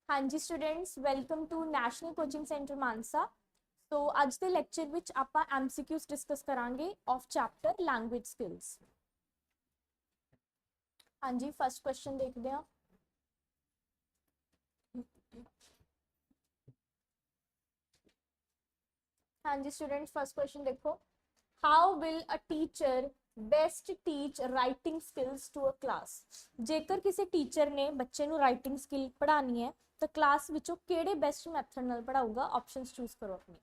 हाँ जी students, welcome to national coaching centre Mansa. So ਅੱਜ ਦੇ ਲੈਕਚਰ ਵਿੱਚ ਆਪਾਂ MCQs ਡਿਸਕਸ ਕਰਾਂਗੇ ਆਫ ਚੈਪਟਰ ਲੈਂਗੁਏਜ ਸਕਿੱਲਸ। हाँ जी, फर्स्ट क्वेश्चन देखते हैं। हाँ जी स्टूडेंट्स, फर्स्ट क्वेश्चन देखो। How will a teacher best teach writing skills to a class. जेकर किसी टीचर ने बच्चे ਨੂੰ राइटिंग स्किल पढ़ानी है तो क्लास ਵਿੱਚੋਂ ਕਿਹੜੇ बेस्ट मैथड ਨਾਲ पढ़ाऊगा। ऑप्शंस चूज करो अपनी।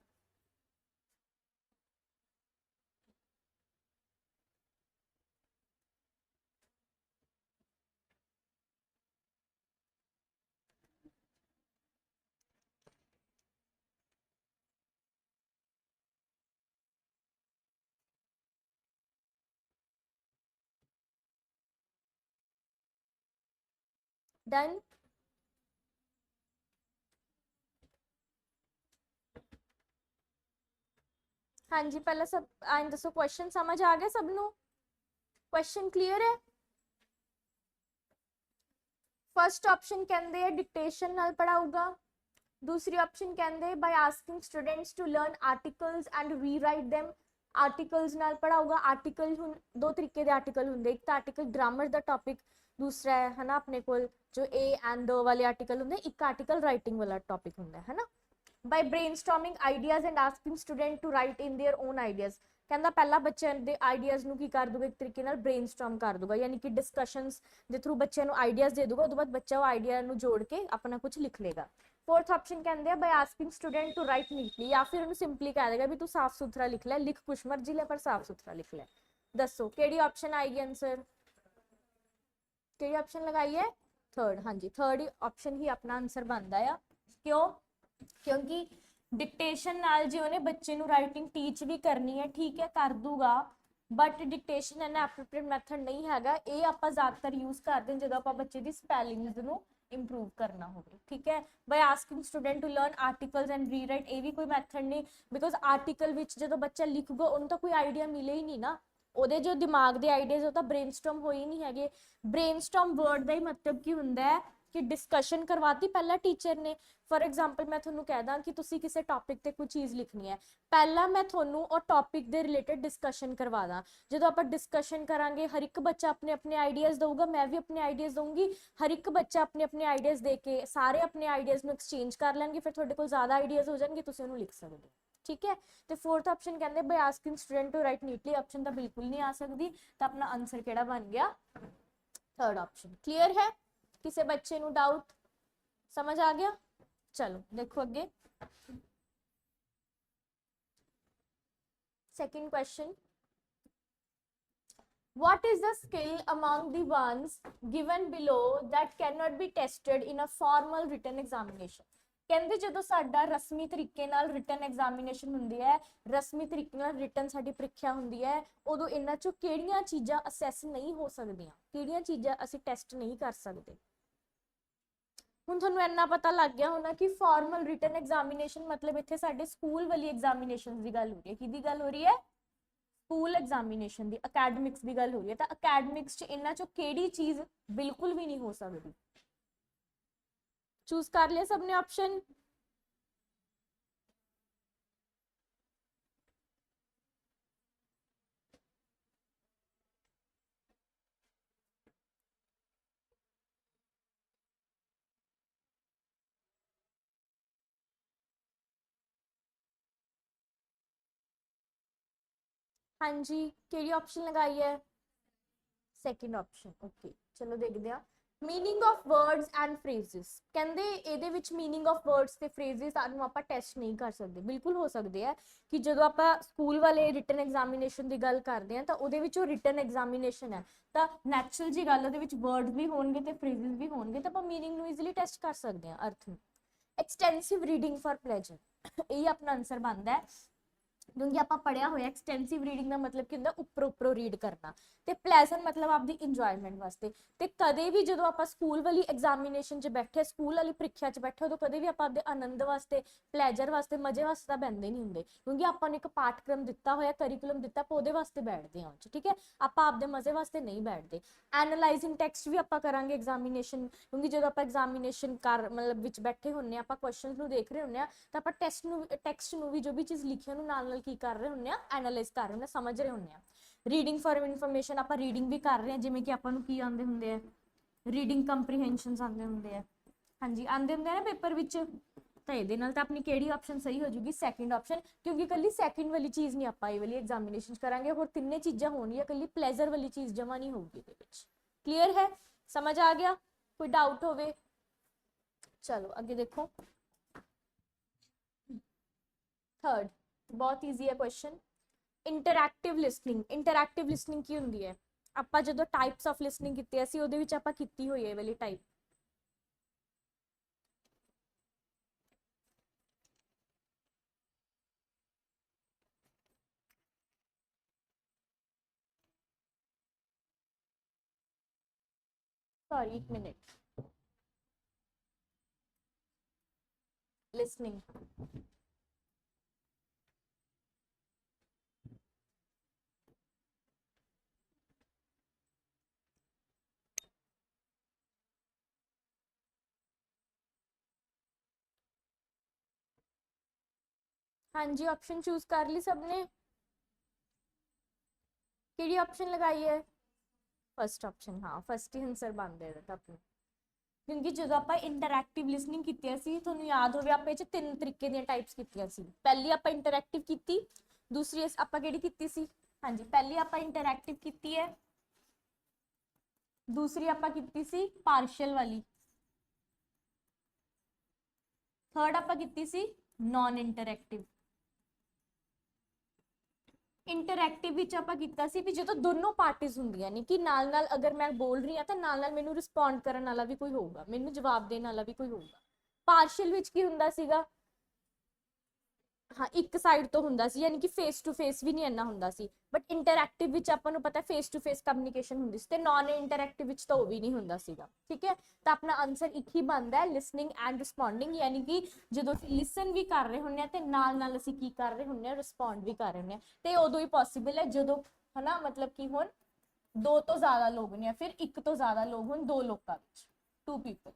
डन। हाँ जी, पहले सब आए दसो क्वेश्चन समझ आ गया सबनों? क्वेश्चन क्लियर है? फर्स्ट ऑप्शन कहते हैं डिक्टेशन नाल पढ़ाऊगा। दूसरी ऑप्शन कहते हैं by asking students to learn articles and rewrite them. Articles नाल पढ़ाऊगा। आर्टिकल दो तरीके के आर्टिकल होंगे, एक तो आर्टिकल ग्रामर का टॉपिक, दूसरा है ना अपने को जो ए एंड द वाले आर्टिकल होंगे, एक आर्टिकल राइटिंग वाला टॉपिक होंगे, है ना। by brainstorming ideas and asking student to write in their own ideas। ਕਹਿੰਦਾ ਪਹਿਲਾ ਬੱਚਿਆਂ ਦੇ ਆਈਡੀਆਜ਼ ਨੂੰ ਕੀ ਕਰ ਦੂਗਾ, ਇੱਕ ਤਰੀਕੇ ਨਾਲ ਬ੍ਰੇਨਸਟਾਰਮ ਕਰ ਦੂਗਾ, ਯਾਨੀ ਕਿ ਡਿਸਕਸ਼ਨਸ ਦੇ ਥਰੂ ਬੱਚਿਆਂ ਨੂੰ ਆਈਡੀਆਜ਼ ਦੇ ਦੂਗਾ, ਉਸ ਤੋਂ ਬਾਅਦ ਬੱਚਾ ਉਹ ਆਈਡੀਆ ਨੂੰ ਜੋੜ ਕੇ ਆਪਣਾ ਕੁਝ ਲਿਖ ਲੇਗਾ। फोर्थ ऑप्शन कहते हैं by asking student to write neatly, या फिर उन्हें सिंपली कह देगा भी तू साफ सुथरा लिख ले, लिख कुछ मर्जी ले पर साफ सुथरा लिख ले। दसो केड़ी ऑप्शन आएगी आंसर, केड़ी ऑप्शन लगाई है? थर्ड। हाँ जी, थर्ड ऑप्शन ही अपना आंसर बनता है। क्यों? क्योंकि डिक्टेशन नाल जे उन्हें बच्चे ਨੂੰ ਰਾਈਟਿੰਗ ਟੀਚ ਵੀ ਕਰਨੀ ਹੈ, ਠੀਕ ਹੈ ਕਰ ਦੂਗਾ, ਬਟ ਡਿਕਟੇਸ਼ਨ ਇਹਨਾਂ ਐਪਰੋਪ੍ਰੀਏਟ ਮੈਥਡ ਨਹੀਂ ਹੈਗਾ। ਇਹ ਆਪਾਂ ਜ਼ਿਆਦਾਤਰ ਯੂਜ਼ ਕਰਦੇ ਹਾਂ ਜਦੋਂ ਆਪਾਂ ਬੱਚੇ ਦੀ ਸਪੈਲਿੰਗਸ ਨੂੰ ਇੰਪਰੂਵ ਕਰਨਾ ਹੋਵੇ, ਠੀਕ ਹੈ। By asking student to learn articles and rewrite, ਇਹ ਵੀ ਕੋਈ ਮੈਥਡ ਨਹੀਂ, ਬਿਕੋਜ਼ ਆਰਟੀਕਲ ਵਿੱਚ ਜਦੋਂ ਬੱਚਾ ਲਿਖੂਗਾ ਉਹਨੂੰ ਤਾਂ ਕੋਈ ਆਈਡੀਆ ਮਿਲੇ ਹੀ ਨਹੀਂ ਨਾ, ਉਹਦੇ ਜੋ ਦਿਮਾਗ ਦੇ ਆਈਡੀਆਜ਼ ਉਹ ਤਾਂ ਬ੍ਰੇਨਸਟਾਰਮ ਹੋਏ ਹੀ ਨਹੀਂ ਹੈਗੇ। ਬ੍ਰੇਨਸਟਾਰਮ ਵਰਡ ਦਾ ਹੀ ਮਤਲਬ ਕੀ ਹੁੰਦਾ ਹੈ कि डिस्कशन करवाती पहला टीचर ने। फॉर एग्जाम्पल मैं थोनू कह दा कि तुसी किसी टॉपिक ते कोई चीज़ लिखनी है, पहला मैं थोनू और टॉपिक दे रिलेटेड डिस्कशन करवा दा। जो आप डिस्कशन करांगे हर एक बच्चा अपने अपने आइडियाज़ दूगा, मैं भी अपने आइडियाज़ दूंगी, हर एक बच्चा अपने अपने आइडियाज़ दे के सारे अपने आइडियाज़ में एक्सचेंज कर लेंगे, फिर थोड़े को ज़्यादा आइडियाज़ हो जाएंगे, तुसी उन्हें लिख सकते, ठीक है। तो फोर्थ ऑप्शन कहते by asking student to write neatly, option तो बिल्कुल नहीं आ सकती, तो अपना आंसर केड़ा बन गया? Third option. क्लियर है? किसी बच्चे नू डाउट? समझ आ गया? चलो देखो अगे second question. What is the skill among the ones given below that cannot be tested in a formal written examination? ਕਹਿੰਦੇ ਜਦੋਂ ਸਾਡਾ ਰਸਮੀ ਤਰੀਕੇ ਨਾਲ ਰਿਟਨ ਐਗਜ਼ਾਮੀਨੇਸ਼ਨ ਹੁੰਦੀ ਹੈ, ਰਸਮੀ ਤਰੀਕੇ ਨਾਲ ਰਿਟਨ ਸਾਡੀ ਪ੍ਰੀਖਿਆ ਹੁੰਦੀ ਹੈ, ਉਦੋਂ ਇਹਨਾਂ ਚੋਂ ਕਿਹੜੀਆਂ ਚੀਜ਼ਾਂ ਅਸੈਸ ਨਹੀਂ ਹੋ ਸਕਦੀਆਂ, ਕਿਹੜੀਆਂ ਚੀਜ਼ਾਂ ਅਸੀਂ ਟੈਸਟ ਨਹੀਂ ਕਰ ਸਕਦੇ। ਹੁਣ ਤੁਹਾਨੂੰ ਇੰਨਾ ਪਤਾ ਲੱਗ ਗਿਆ ਹੋਣਾ ਕਿ ਫਾਰਮਲ ਰਿਟਨ ਐਗਜ਼ਾਮੀਨੇਸ਼ਨ ਮਤਲਬ ਇੱਥੇ ਸਾਡੇ ਸਕੂਲ ਵਾਲੀ ਐਗਜ਼ਾਮੀਨੇਸ਼ਨ ਦੀ ਗੱਲ ਹੋ ਰਹੀ ਹੈ। ਕਿਹਦੀ ਗੱਲ ਹੋ ਰਹੀ ਹੈ? ਸਕੂਲ ਐਗਜ਼ਾਮੀਨੇਸ਼ਨ ਦੀ, ਅਕੈਡਮਿਕਸ ਦੀ ਗੱਲ ਹੋ ਰਹੀ ਹੈ। ਤਾਂ ਅਕੈਡਮਿਕਸ 'ਚ ਇਹਨਾਂ 'ਚੋਂ ਕਿਹੜੀ ਚੀਜ਼ ਬਿਲਕੁਲ ਵੀ ਨਹੀਂ ਹੋ ਸਕਦੀ? ਚੂਜ਼ ਕਰ ਲਿਆ ਸਭ ਨੇ ਆਪਸ਼ਨ? हाँ जी, केड़ी ऑप्शन लगाई है? Second option. ओके चलो देखते हैं। Meaning of words and phrases, कहते ਇਹਦੇ ਵਿੱਚ मीनिंग ऑफ वर्ड्स ਤੇ फ्रेजेस ਸਾਨੂੰ ਆਪਾਂ ਟੈਸਟ ਨਹੀਂ ਕਰ ਸਕਦੇ। ਬਿਲਕੁਲ ਹੋ ਸਕਦੇ ਆ ਕਿ ਜਦੋਂ ਆਪਾਂ ਸਕੂਲ ਵਾਲੇ ਰਿਟਨ ਐਗਜ਼ਾਮੀਨੇਸ਼ਨ ਦੀ ਗੱਲ ਕਰਦੇ ਆ ਤਾਂ ਉਹਦੇ ਵਿੱਚ ਉਹ ਰਿਟਨ ਐਗਜ਼ਾਮੀਨੇਸ਼ਨ ਹੈ, ਤਾਂ ਨੈਚੁਰਲ ਜੀ ਗੱਲ ਉਹਦੇ ਵਿੱਚ ਵਰਡਸ ਵੀ ਹੋਣਗੇ ਤੇ ਫਰੇਜ਼ਸ ਵੀ ਹੋਣਗੇ, ਤਾਂ ਆਪਾਂ मीनिंग ਨੂੰ ਈਜ਼ੀਲੀ ਟੈਸਟ ਕਰ ਸਕਦੇ ਆ, ਅਰਥ ਨੂੰ। एक्सटेंसिव रीडिंग फॉर प्लेजर, यही अपना आंसर बनता है। ਕਿਉਂਕਿ ਆਪਾਂ ਪੜਿਆ ਹੋਇਆ ਐਕਸਟੈਂਸਿਵ ਰੀਡਿੰਗ ਦਾ ਮਤਲਬ ਕੀ ਹੁੰਦਾ ਉੱਪਰੋਂ ਰੀਡ ਕਰਨਾ, ਤੇ ਪਲੇਜ਼ੈਂਟ ਮਤਲਬ ਆਪਦੀ ਇੰਜੋਇਮੈਂਟ ਵਾਸਤੇ। ਤੇ ਕਦੇ ਵੀ ਜਦੋਂ ਆਪਾਂ ਸਕੂਲ ਵਾਲੀ ਐਗਜ਼ਾਮੀਨੇਸ਼ਨ 'ਚ ਬੈਠੇ, ਸਕੂਲ ਵਾਲੀ ਪ੍ਰੀਖਿਆ 'ਚ ਬੈਠੇ, ਉਦੋਂ ਕਦੇ ਵੀ ਆਪਾਂ ਆਪਦੇ ਆਨੰਦ ਵਾਸਤੇ, ਪਲੇਜਰ ਵਾਸਤੇ, ਮਜ਼ੇ ਵਾਸਤੇ ਤਾਂ ਬਹਿੰਦੇ ਨਹੀਂ ਹੁੰਦੇ, ਕਿਉਂਕਿ ਆਪਾਂ ਨੂੰ ਇੱਕ ਪਾਠਕ੍ਰਮ ਦਿੱਤਾ ਹੋਇਆ, ਕਰਿਕੂਲਮ ਦਿੱਤਾ, ਆਪਾਂ ਉਹਦੇ ਵਾਸਤੇ ਬੈਠਦੇ ਹਾਂ, ਠੀਕ ਹੈ, ਆਪਾਂ ਆਪਦੇ ਮਜ਼ੇ ਵਾਸਤੇ ਨਹੀਂ ਬੈਠਦੇ। ਐਨਾਲਾਈਜ਼ਿੰਗ ਟੈਕਸਟ ਵੀ ਆਪਾਂ ਕਰਾਂਗੇ ਐਗਜ਼ਾਮੀਨੇਸ਼ਨ, ਕਿਉਂਕਿ ਜਦੋਂ ਆਪਾਂ ਐਗਜ਼ਾਮੀਨੇਸ਼ਨ ਕਰ ਮਤਲਬ ਵਿੱਚ ਬੈਠੇ ਹੁੰਦੇ ਆ, ਆਪਾਂ ਕੁਐਸਚਨਸ ਨੂੰ ਦੇਖ ਰਹੇ ਹੁੰਦੇ ਆ, ਤਾਂ ਆਪਾਂ ਟੈਕਸਟ ਨੂੰ ਵੀ ਜੋ ਵੀ ਚੀਜ਼ ਲਿਖੀ ਉਹਨੂੰ ਨਾਲ ਨਾਲ ਕੀ ਕਰ ਰਹੇ ਹੁੰਦੇ ਆ, ਐਨਾਲਾਈਜ਼ ਕਰ ਰਹੇ ਹੁੰਦੇ ਆ, ਸਮਝ ਰਹੇ ਹੁੰਦੇ ਆ। ਰੀਡਿੰਗ ਫॉर ਇਨਫੋਰਮੇਸ਼ਨ ਆਪਾਂ ਰੀਡਿੰਗ ਵੀ ਕਰ ਰਹੇ ਹਾਂ, ਜਿਵੇਂ ਕਿ ਆਪਾਂ ਨੂੰ ਕੀ ਆਉਂਦੇ ਹੁੰਦੇ ਆ, ਰੀਡਿੰਗ ਕੰਪਰੀਹੈਂਸ਼ਨਸ ਆਉਂਦੇ ਹੁੰਦੇ ਆ, ਹਾਂਜੀ ਆਉਂਦੇ ਹੁੰਦੇ ਆ ਨਾ ਪੇਪਰ ਵਿੱਚ। ਤਾਂ ਇਹਦੇ ਨਾਲ ਤਾਂ ਆਪਣੀ ਕਿਹੜੀ ਆਪਸ਼ਨ ਸਹੀ ਹੋ ਜੂਗੀ, ਸੈਕਿੰਡ ਆਪਸ਼ਨ, ਕਿਉਂਕਿ ਕੱਲੀ ਸੈਕਿੰਡ ਵਾਲੀ ਚੀਜ਼ ਨਹੀਂ ਆਪਾਂ ਇਹ ਵਾਲੀ ਐਗਜ਼ਾਮੀਨੇਸ਼ਨ ਕਰਾਂਗੇ, ਹੋਰ ਤਿੰਨੇ ਚੀਜ਼ਾਂ ਹੋਣਗੀਆਂ, ਕੱਲੀ ਪਲੇਜ਼ਰ ਵਾਲੀ ਚੀਜ਼ ਜਮਾ ਨਹੀਂ ਹੋਊਗੀ ਇਹਦੇ ਵਿੱਚ। ਕਲੀਅਰ ਹੈ, ਸਮਝ ਆ ਗਿਆ, ਕੋਈ ਡਾਊਟ ਹੋਵੇ? ਚਲੋ ਅੱਗੇ ਦੇਖੋ, ਥਰਡ ਬਹੁਤ ਈਜ਼ੀ ਹੈ question, interactive listening. Interactive listening ਕੀ ਹੁੰਦੀ ਹੈ? ਆਪਾਂ ਜਦੋਂ ਟਾਈਪਸ ਆਫ ਲਿਸਨਿੰਗ ਕੀਤੀ ਅਸੀਂ ਉਹਦੇ ਵਿੱਚ ਆਪਾਂ ਕੀਤੀ ਹੋਈ ਹੈ ਇਹ ਵਾਲੀ ਟਾਈਪ। सॉरी एक मिनट, लिसनिंग, हाँ जी ऑप्शन चूज कर ली सबने, केड़ी ऑप्शन लगाई है? फर्स्ट ऑप्शन, हाँ फर्स्ट ही आंसर बन दे रहा था, क्योंकि जो आप इंटरैक्टिव लिसनिंग की थोड़ा याद हो आप तीन तरीके दी टाइप्स कीतियां सी। पहली आप इंटरैक्टिव की, दूसरी आप की सी, हाँ जी पहली आप इंटरैक्टिव की है, दूसरी आप की सी पार्शियल वाली, थर्ड आप की सी नॉन इंटरैक्टिव। इंटरैक्टिव विच आपां कीता सी भी जो दोनों पार्टीज होंदियां ने कि नाल नाल अगर मैं बोल रही हाँ तो नाल नाल मैनू रिस्पोंड करने वाला भी कोई होगा, मैनू जवाब देने वाला भी कोई होगा। पार्शियल विच की हुंदा सीगा, हाँ एक साइड तो हुंदा सी, यानी कि फेस टू फेस भी नहीं इन्ना हुंदा सी, बट इंटरैक्टिव विच आपां नूं पता फेस टू फेस कम्युनिकेशन हुंदी सी, ते नॉन इंटरैक्टिव विच तो भी नहीं हुंदा सीगा, ठीक है। तो अपना आंसर एक ही बनता है, लिसनिंग एंड रिस्पोंडिंग, यानी कि जो लिसन भी कर रहे होंगे ते नाल नाल असीं की कर रहे होंगे, रिस्पोंड भी कर रहे होंगे, ते उदों ही पॉसिबल है जो है ना, मतलब कि हुण दो तो ज्यादा लोग ने, फिर एक तो ज्यादा लोग होण, दो लोकां विच, टू पीपल,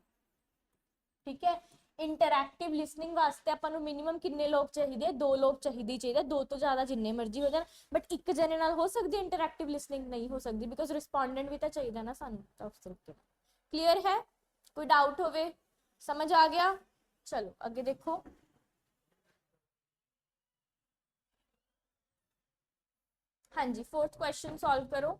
ठीक है। इंटरैक्टिव लिसनिंग वास्ते आपां नूं मिनिमम कितने लोग चाहिए? दो लोग चाहिए, दो तो ज्यादा जिन्ने मर्जी हो जाए, बट एक जने नाल हो सकती है इंटरैक्टिव लिसनिंग? नहीं हो सकती, बिकॉज रिस्पोंडेंट भी तो चाहिए ना सानूं उस तरीके। क्लियर है, कोई डाउट होवे? समझ आ गया? चलो आगे देखो, हाँ जी फोर्थ क्वेश्चन सॉल्व करो।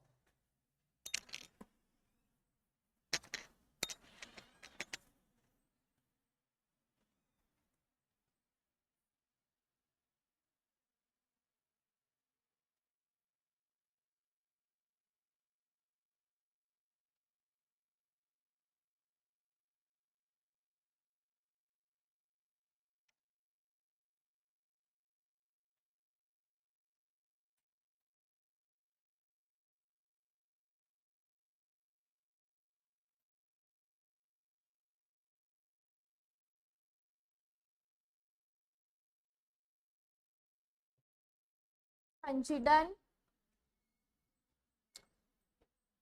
हाँ जी डन।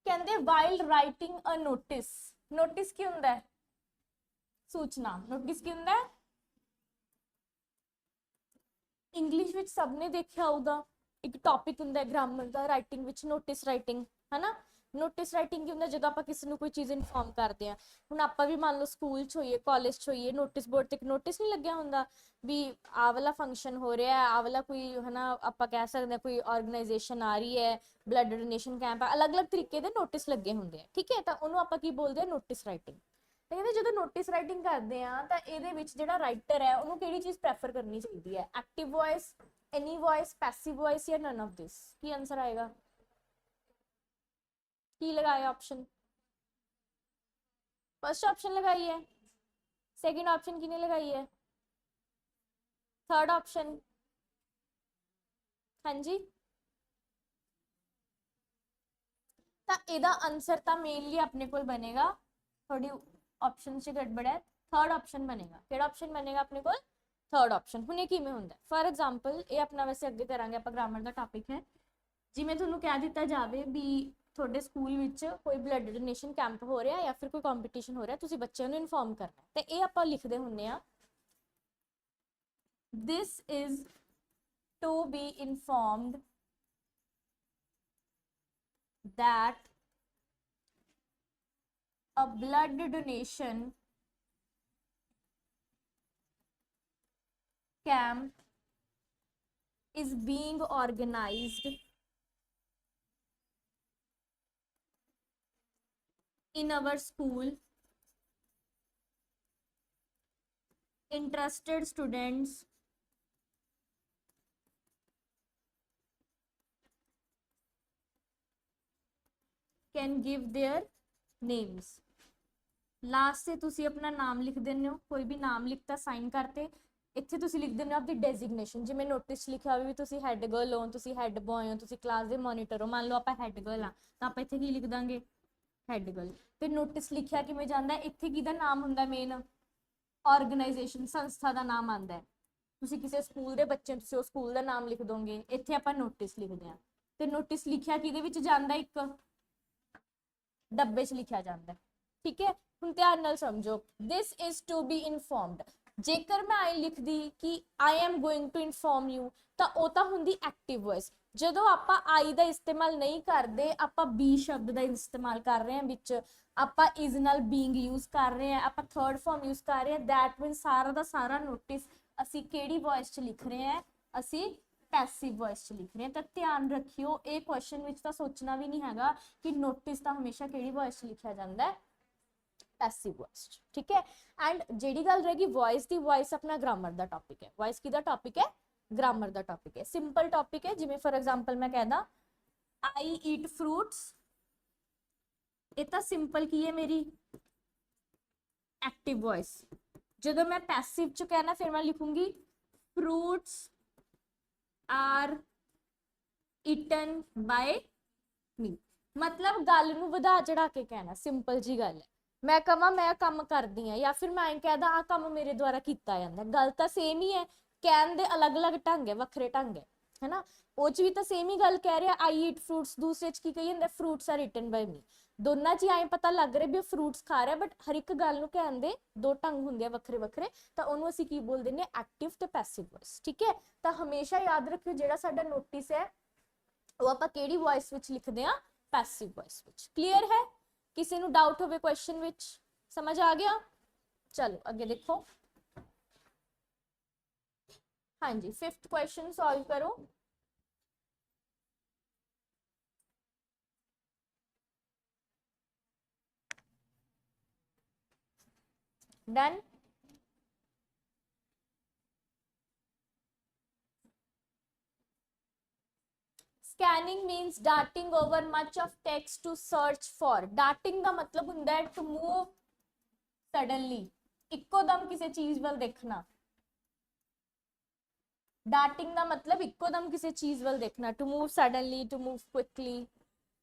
कहते while writing a notice, notice की हुंदा है? सूचना। नोटिस की हुंदा है? इंग्लिश विच सबने देखा होगा, एक टॉपिक हुंदा है ग्रामर का राइटिंग विच, नोटिस राइटिंग, है ना। नोटिस राइटिंग की हुंदा जो आप किसी को कोई चीज़ इनफॉर्म करते हैं, हुण आप भी मान लो स्कूल च होइए, कॉलेज च होइए, नोटिस बोर्ड ते नोटिस नहीं लग्या हुंदा भी आ वाला फंक्शन हो रहा है, आ वाला कोई है ना, आप कह सकते हैं कोई ऑर्गेनाइजेशन आ रही है, ब्लड डोनेशन कैंप है, अलग अलग तरीके के नोटिस लगे होंगे, ठीक है। तो उन्होंने आप की बोलते हैं नोटिस राइटिंग। ਤੇ ਕਹਿੰਦੇ ਜਦੋਂ ਨੋਟਿਸ ਰਾਈਟਿੰਗ ਕਰਦੇ ਆ ਤਾਂ ਇਹਦੇ ਵਿੱਚ ਜਿਹੜਾ ਰਾਈਟਰ ਹੈ ਉਹਨੂੰ ਕਿਹੜੀ ਚੀਜ਼ ਪ੍ਰੈਫਰ ਕਰਨੀ ਚਾਹੀਦੀ ਹੈ? ਐਕਟਿਵ ਵੌਇਸ, ਐਨੀ ਵੌਇਸ, ਪੈਸਿਵ ਵੌਇਸ ਜਾਂ ਨਨ ਆਫ ਦਿਸ? ਕੀ ਆंसर आएगा? की लगाया ऑप्शन? फर्स्ट ऑप्शन लगाई है, सेकंड ऑप्शन किने लगाई है, थर्ड ऑप्शन? हाँ जी, ਤਾਂ ਇਹਦਾ ਆਨਸਰ ਤਾਂ ਮੇਨਲੀ ਆਪਣੇ ਕੋਲ ਬਣੇਗਾ, ਥੋੜੀ ਆਪਸ਼ਨ 'ਚ ਗੜਬੜ ਹੈ, ਥਰਡ ਆਪਸ਼ਨ ਬਣੇਗਾ। ਕਿਹੜਾ ਆਪਸ਼ਨ ਬਣੇਗਾ ਆਪਣੇ ਕੋਲ? Third option. ਹੁਣ ਇਹ ਕਿਵੇਂ ਹੁੰਦਾ? ਫॉर एग्जांपल ਇਹ ਆਪਣਾ ਵੈਸੇ ਅੱਗੇ ਕਰਾਂਗੇ ਆਪਾਂ, ਗ੍ਰਾਮਰ ਦਾ ਟਾਪਿਕ ਹੈ। ਜਿਵੇਂ ਤੁਹਾਨੂੰ ਕਹਿ ਦਿੱਤਾ ਜਾਵੇ ਵੀ ਤੁਹਾਡੇ ਸਕੂਲ ਵਿੱਚ ਕੋਈ ਬਲੱਡ ਡੋਨੇਸ਼ਨ ਕੈਂਪ ਹੋ ਰਿਹਾ ਜਾਂ ਫਿਰ ਕੋਈ ਕੰਪੀਟੀਸ਼ਨ ਹੋ ਰਿਹਾ, ਤੁਸੀਂ ਬੱਚਿਆਂ ਨੂੰ ਇਨਫੋਰਮ ਕਰਨਾ ਤੇ ਇਹ ਆਪਾਂ ਲਿਖਦੇ ਹੁੰਨੇ ਆ, this is to be informed that a blood donation camp is being organized in our school. Interested students can give their names. Last ਤੇ ਤੁਸੀਂ ਆਪਣਾ ਨਾਮ ਲਿਖ ਦਿੰਦੇ ਹੋ, ਕੋਈ ਵੀ ਨਾਮ ਲਿਖਤਾ, ਸਾਈਨ ਕਰਤੇ। ਇੱਥੇ ਤੁਸੀਂ ਲਿਖ ਦਿੰਦੇ ਹੋ ਆਪਦੀ ਡੈਜ਼ਿਗਨੇਸ਼ਨ, ਜਿਵੇਂ ਨੋਟਿਸ ਲਿਖਿਆ ਹੋਵੇ ਵੀ ਤੁਸੀਂ ਹੈਡ ਗਰਲ ਹੋ, ਤੁਸੀਂ ਹੈਡ ਬॉय ਹੋ, ਤੁਸੀਂ ਕਲਾਸ ਦੇ ਮੋਨੀਟਰ ਹੋ। ਮੰਨ ਲਓ ਆਪਾਂ ਹੈਡ ਗਰਲ ਆ ਤਾਂ ਆਪਾਂ ਇੱਥੇ ਕੀ ਲਿਖ ਦਾਂਗੇ? Head girl. ਤੇ ਨੋਟਿਸ ਲਿਖਿਆ ਕਿਵੇਂ ਜਾਂਦਾ? ਇੱਥੇ ਕਿਹਦਾ ਨਾਮ ਹੁੰਦਾ? ਮੇਨ ਆਰਗੇਨਾਈਜੇਸ਼ਨ, ਸੰਸਥਾ ਦਾ ਨਾਮ ਆਉਂਦਾ ਹੈ। ਤੁਸੀਂ ਕਿਸੇ ਸਕੂਲ ਦੇ ਬੱਚੇ, ਤੁਸੀਂ ਉਹ ਸਕੂਲ ਦਾ ਨਾਮ ਲਿਖ ਦੋਗੇ। ਇੱਥੇ ਆਪਾਂ ਨੋਟਿਸ ਲਿਖਦੇ ਹਾਂ ਤੇ ਨੋਟਿਸ ਲਿਖਿਆ ਕਿਹਦੇ ਵਿੱਚ ਜਾਂਦਾ? ਇੱਕ ਡੱਬੇ 'ਚ ਲਿਖਿਆ ਜਾਂਦਾ। ਠੀਕ ਹੈ, ਹੁਣ ਧਿਆਨ ਨਾਲ ਸਮਝੋ, this is to be informed। ਜੇਕਰ ਮੈਂ ਆਈ ਲਿਖਦੀ ਕਿ I am going to inform you ਤਾਂ ਉਹ ਤਾਂ ਹੁੰਦੀ ਐਕਟਿਵ ਵੌਇਸ। ਜਦੋਂ ਆਪਾਂ I ਦਾ ਇਸਤੇਮਾਲ ਨਹੀਂ ਕਰਦੇ, ਆਪਾਂ be ਸ਼ਬਦ ਦਾ ਇਸਤੇਮਾਲ ਕਰ ਰਹੇ ਹਾਂ ਵਿੱਚ, ਆਪਾਂ is ਨਾਲ being यूज ਕਰ ਰਹੇ ਹਾਂ, ਆਪਾਂ ਥਰਡ ਫਾਰਮ यूज ਕਰ ਰਹੇ ਹਾਂ, that means ਸਾਰਾ ਦਾ ਸਾਰਾ ਨੋਟਿਸ ਅਸੀਂ ਕਿਹੜੀ ਵੌਇਸ 'ਚ ਲਿਖ ਰਹੇ ਹਾਂ? ਅਸੀਂ ਪੈਸਿਵ ਵੌਇਸ 'ਚ ਲਿਖ ਰਹੇ ਹਾਂ। ਤਾਂ ਧਿਆਨ ਰੱਖਿਓ, ਇਹ ਕੁਐਸਚਨ ਵਿੱਚ ਤਾਂ ਸੋਚਣਾ ਵੀ ਨਹੀਂ ਹੈਗਾ ਕਿ ਨੋਟਿਸ ਤਾਂ ਹਮੇਸ਼ਾ ਕਿਹੜੀ ਵੌਇਸ 'ਚ ਲਿਖਿਆ ਜਾਂਦਾ ਹੈ? ਪੈਸਿਵ ਵੌਇਸ 'ਚ। ਠੀਕ ਹੈ, ਐਂਡ ਜਿਹੜੀ ਗੱਲ ਰਹੇਗੀ ਵੌਇਸ ਦੀ, ਵੌਇਸ ਆਪਣਾ ਗ੍ਰਾਮਰ ਦਾ ਟੌਪਿਕ ਹੈ। ਵੌਇਸ ਕਿਹਦਾ ਟੌਪਿਕ ਹੈ? ਗ੍ਰਾਮਰ ਦਾ ਟੌਪਿਕ ਹੈ। ਸਿੰਪਲ ਟੌਪਿਕ ਹੈ। ਜਿਵੇਂ ਫॉर एग्जांपल ਮੈਂ ਕਹਿੰਦਾ I eat fruits, ਇਹ ਤਾਂ ਸਿੰਪਲ ਕੀ ਹੈ ਮੇਰੀ? Active voice. ਜਦੋਂ ਮੈਂ ਪੈਸਿਵ 'ਚ ਕਹਿਣਾ ਫਿਰ ਮੈਂ ਲਿਖੂੰਗੀ fruits are eaten by me। मतलब ਗੱਲ ਨੂੰ ਵਧਾ ਚੜਾ ਕੇ ਕਹਿਣਾ, ਸਿੰਪਲ ਜੀ ਗੱਲ ਹੈ। ਮੈਂ ਕਹਾਂ ਮੈਂ ਕੰਮ ਕਰਦੀ ਹਾਂ ਜਾਂ ਫਿਰ ਮੈਂ ਕਹਦਾ ਆ ਕੰਮ ਮੇਰੇ ਦੁਆਰਾ ਕੀਤਾ ਜਾਂਦਾ, ਗੱਲ ਤਾਂ ਸੇਮ ਹੀ ਹੈ। ਕਹਿਣ ਦੇ ਅਲੱਗ-ਅਲੱਗ ਢੰਗ ਹੈ, ਵੱਖਰੇ ਢੰਗ ਹੈ ਨਾ। ਉਹ 'ਚ ਵੀ ਤਾਂ ਸੇਮ ਹੀ ਗੱਲ ਕਹਿ ਰਿਹਾ, I eat fruits। ਦੂਸਰੇ 'ਚ ਕੀ ਕਹੀ ਜਾਂਦਾ? fruits are eaten by me। ਦੋਨਾਂ 'ਚ ਐਂ ਪਤਾ ਲੱਗ ਰਿਹਾ ਵੀ ਉਹ ਫਰੂਟਸ ਖਾ ਰਿਹਾ, ਬਟ ਹਰ ਇੱਕ ਗੱਲ ਨੂੰ ਕਹਿਣ ਦੇ ਦੋ ਢੰਗ ਹੁੰਦੇ ਆ ਵੱਖਰੇ ਵੱਖਰੇ। ਤਾਂ ਉਹਨੂੰ ਅਸੀਂ ਕੀ ਬੋਲਦੇ ਨੇ? ਐਕਟਿਵ ਤੇ ਪੈਸਿਵ ਵੌਇਸ। ਠੀਕ ਹੈ, ਤਾਂ ਹਮੇਸ਼ਾ ਯਾਦ ਰੱਖਿਓ ਜਿਹੜਾ ਸਾਡਾ ਨੋਟਿਸ ਹੈ ਉਹ ਆਪਾਂ ਕਿਹੜੀ ਵੌਇਸ ਵਿੱਚ ਲਿਖਦੇ ਆ? ਪੈਸਿਵ ਵੌਇਸ ਵਿੱਚ। ਕਲੀਅਰ ਹੈ? ਕਿਸੇ ਨੂੰ ਡਾਊਟ ਹੋਵੇ ਕੁਐਸਚਨ ਵਿੱਚ? ਸਮਝ ਆ ਗਿਆ? ਚਲੋ ਅੱਗੇ ਦੇਖੋ। ਹਾਂਜੀ, 5th क्वेश्चन सॉल्व करो। Done. Scanning means darting over much of text to search for. Darting का मतलब हुंदा है टू मूव सडनली, इक्को दम किसी चीज वाल देखना। डार्टिंग का मतलब इक्को दम किसी चीज वाल देखना, to move suddenly, to move quickly.